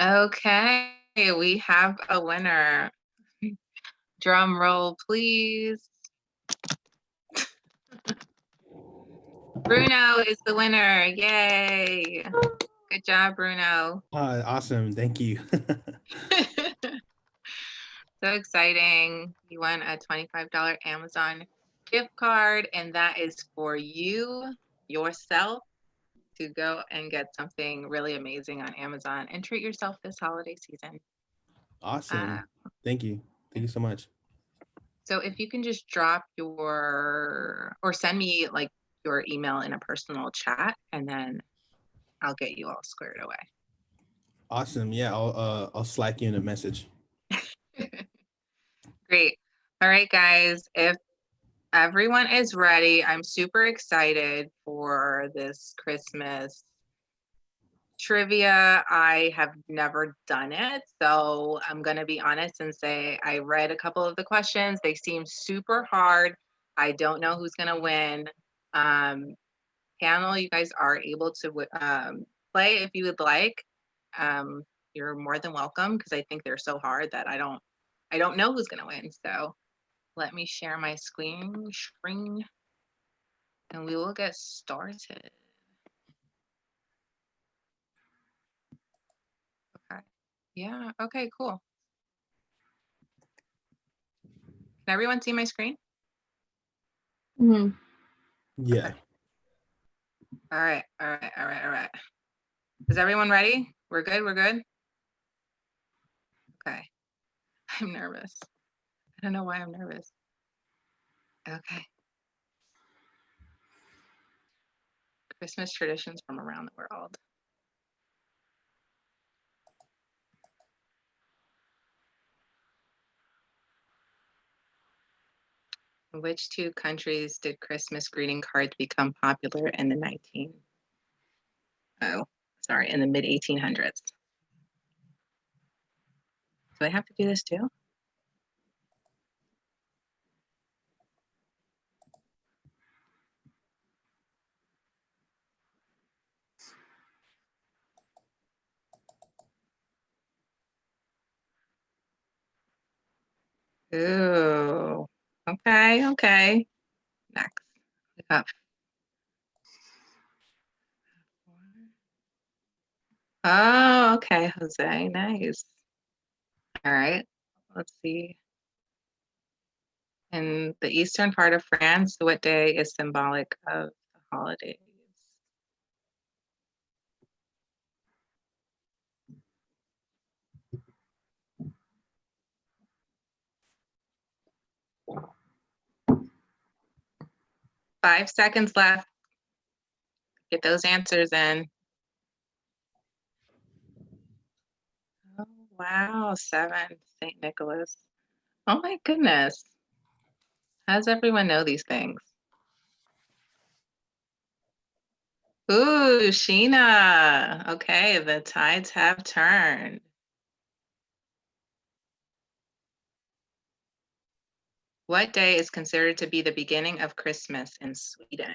A: Okay, we have a winner. Drum roll, please. Bruno is the winner. Yay. Good job, Bruno.
J: Awesome. Thank you.
A: So exciting. You won a $25 Amazon gift card, and that is for you, yourself, to go and get something really amazing on Amazon and treat yourself this holiday season.
J: Awesome. Thank you. Thank you so much.
A: So if you can just drop or send me like your email in a personal chat, and then I'll get you all squared away.
J: Awesome. Yeah, I'll Slack you in a message.
A: Great. All right, guys. If everyone is ready, I'm super excited for this Christmas trivia. I have never done it, so I'm going to be honest and say I read a couple of the questions. They seem super hard. I don't know who's going to win. Panel, you guys are able to play if you would like. You're more than welcome, because I think they're so hard that I don't know who's going to win. So let me share my screen, and we will get started. Yeah, okay, cool. Can everyone see my screen?
D: Mhm.
J: Yeah.
A: All right, all right, all right, all right. Is everyone ready? We're good, we're good? Okay. I'm nervous. I don't know why I'm nervous. Okay. Christmas traditions from around the world. Which two countries did Christmas greeting cards become popular in the in the mid 1800s? Do I have to do this too? Ooh, okay, okay. Next, we got oh, okay, Jose, nice. All right, let's see. In the eastern part of France, what day is symbolic of the holidays? Five seconds left. Get those answers in. Oh, wow, 7, St. Nicholas. Oh my goodness. How does everyone know these things? Ooh, Sheena. Okay, the tides have turned. What day is considered to be the beginning of Christmas in Sweden?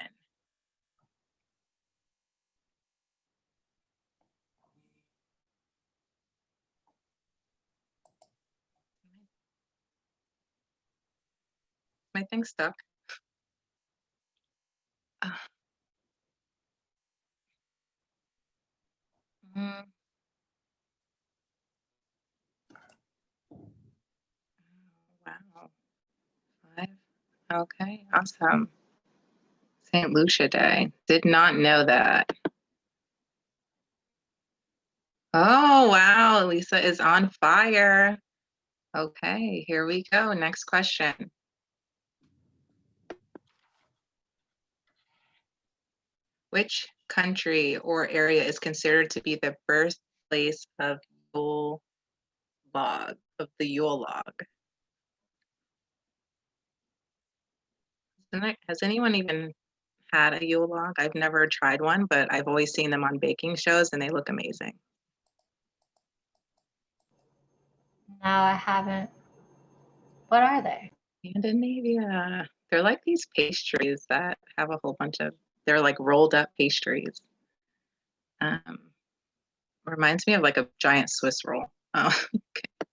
A: My thing stuck. Mm, wow. 5. Okay, awesome. St. Lucia Day. Did not know that. Oh, wow. Lisa is on fire. Okay, here we go. Next question. Which country or area is considered to be the birthplace of Yule log, of the Yule log? Has anyone even had a Yule log? I've never tried one, but I've always seen them on baking shows and they look amazing.
F: No, I haven't. What are they?
A: Scandinavia. They're like these pastries that have a whole bunch of, they're like rolled up pastries. Reminds me of like a giant Swiss roll. Oh, okay.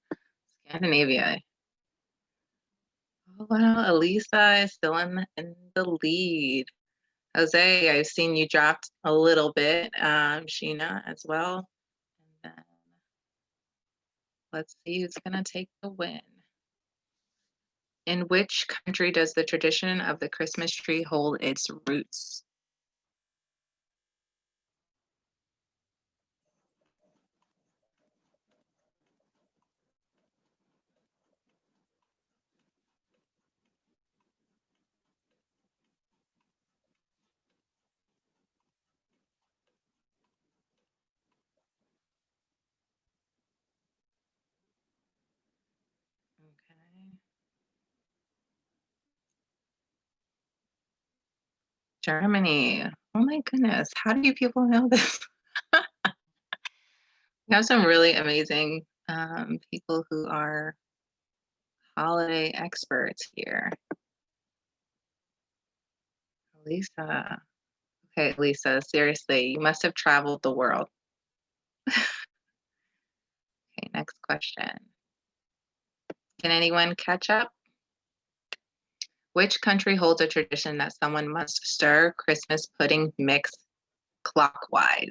A: Scandinavia. Oh, wow, Elisa is still in the lead. Jose, I've seen you dropped a little bit. Sheena as well. And then let's see who's gonna take the win. In which country does the tradition of the Christmas tree hold its roots? Okay. Germany. Oh my goodness. How do you people know this? We have some really amazing people who are holiday experts here. Lisa. Okay, Lisa, seriously, you must have traveled the world. Okay, next question. Can anyone catch up? Which country holds a tradition that someone must stir Christmas pudding mix clockwise?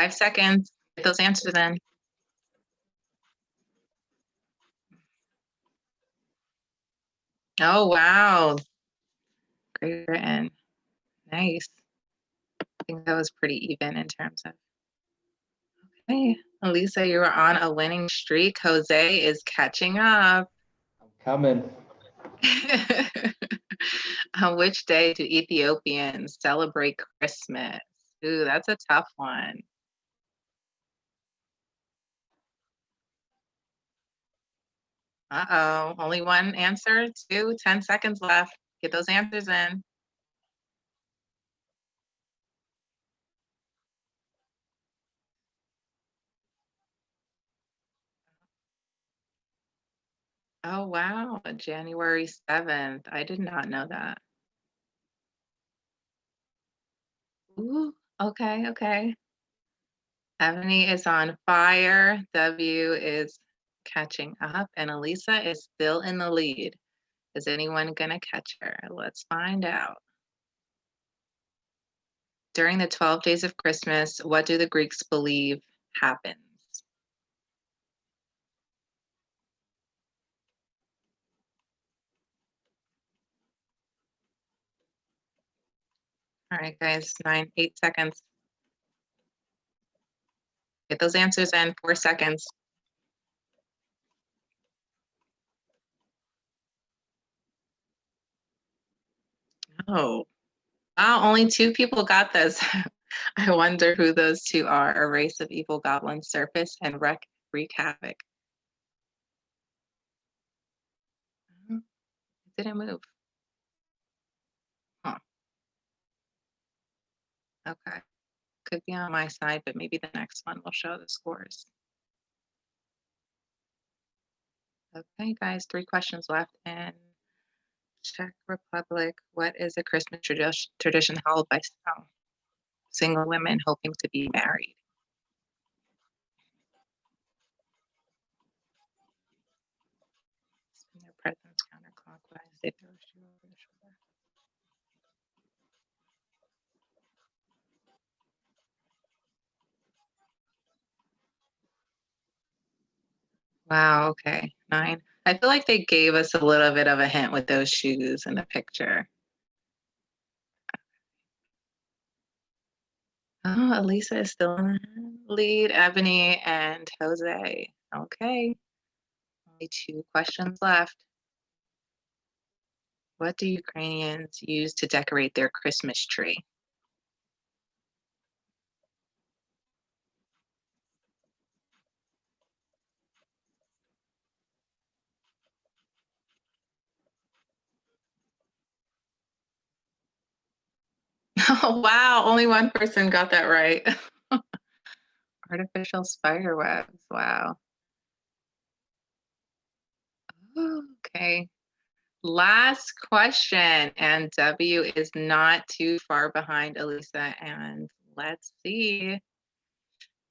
A: 5 seconds. Get those answers in. Oh, wow. Great Britain. Nice. I think that was pretty even in terms of. Okay. Elisa, you were on a winning streak. Jose is catching up.
C: I'm coming.
A: On which day do Ethiopians celebrate Christmas? Ooh, that's a tough one. Uh-oh, only one answer, 10 seconds left. Get those answers in. Oh, wow, January 7th. I did not know that. Ooh, okay, okay. Ebony is on fire. W is catching up, and Elisa is still in the lead. Is anyone gonna catch her? Let's find out. During the 12 days of Christmas, what do the Greeks believe happens? All right, guys, 8 seconds. Get those answers in, 4 seconds. Oh, wow, only 2 people got this. I wonder who those 2 are. A race of evil goblins surface and wreak havoc. It didn't move. Huh. Okay. Could be on my side, but maybe the next one will show the scores. Okay, guys, 3 questions left. In Czech Republic, what is a Christmas tradition held by single women hoping to be married? Spin their presents counterclockwise. They throw a shoe over the shoulder. Wow, okay, 9. I feel like they gave us a little bit of a hint with those shoes in the picture. Oh, Elisa is still in the lead. Ebony and Jose. Okay. Only 2 questions left. What do Ukrainians use to decorate their Christmas tree? Oh, wow, only one person got that right. Artificial spider webs, wow. Okay, last question, and W is not too far behind Elisa, and let's see.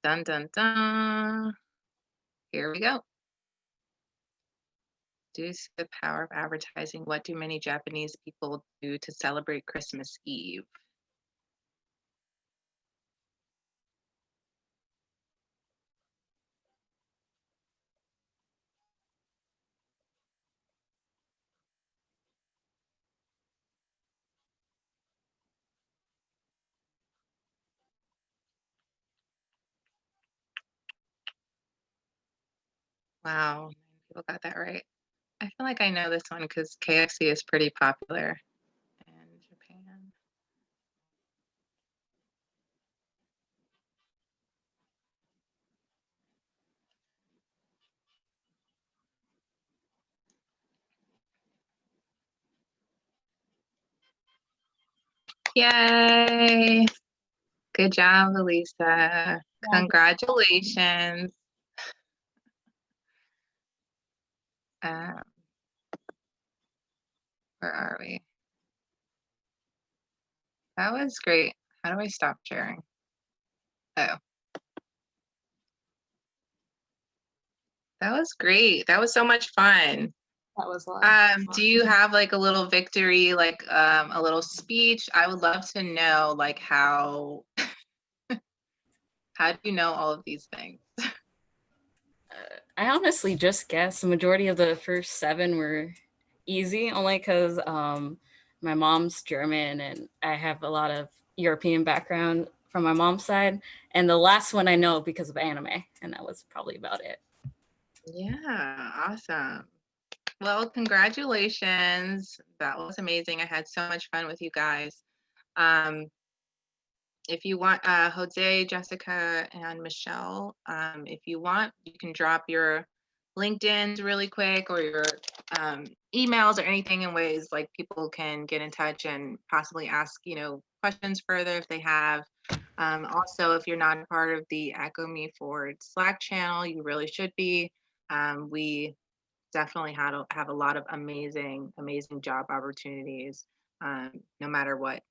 A: Dun, dun, dun. Here we go. Due to the power of advertising, what do many Japanese people do to celebrate Christmas Eve? Wow, people got that right. I feel like I know this one because KFC is pretty popular in Japan. Yay! Good job, Elisa. Congratulations. Um, where are we? That was great. How do I stop sharing? Oh, that was great. That was so much fun.
D: That was a lot. Of fun.
A: Do you have like a little victory, like a little speech? I would love to know like how How do you know all of these things?
K: I honestly just guessed the majority of the first 7 were easy, only because my mom's German and I have a lot of European background from my mom's side. And the last one I know because of anime, and that was probably about it.
A: Yeah, awesome. Well, congratulations. That was amazing. I had so much fun with you guys. If you want, Jose, Jessica, and Michelle, if you want, you can drop your LinkedIn's really quick or your emails or anything in ways like people can get in touch and possibly ask, questions further if they have. Also, if you're not a part of the Echo Me Forward Slack channel, you really should be. We definitely have a lot of amazing job opportunities, no matter what.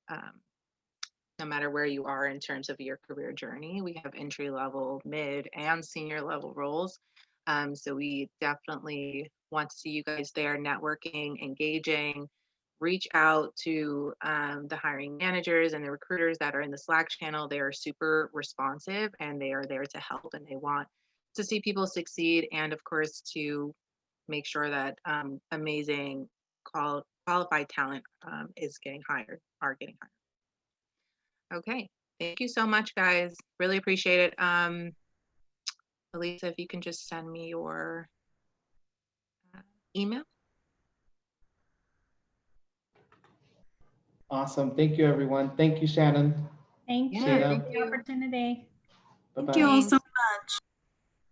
A: No matter where you are in terms of your career journey. We have entry level, mid, and senior level roles. So we definitely want to see you guys there networking, engaging, reach out to the hiring managers and the recruiters that are in the Slack channel. They are super responsive and they are there to help, and they want to see people succeed, and of course to make sure that amazing qualified talent is getting hired, are getting hired. Okay, thank you so much, guys. Really appreciate it. Elisa, if you can just send me your email.
C: Awesome. Thank you, everyone. Thank you, Shannon.
B: Thank you
C: Sheena.
B: for the opportunity.
C: Bye-bye.
G: Thank you all so much.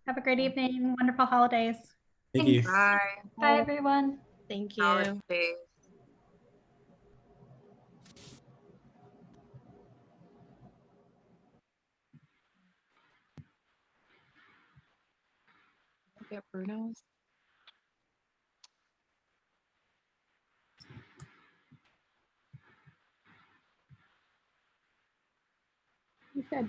B: Have a great evening. Wonderful holidays.
J: Thank you.
A: Bye.
F: Bye, everyone.
H: Thank you.
A: Holidays. Get Bruno's.
B: You said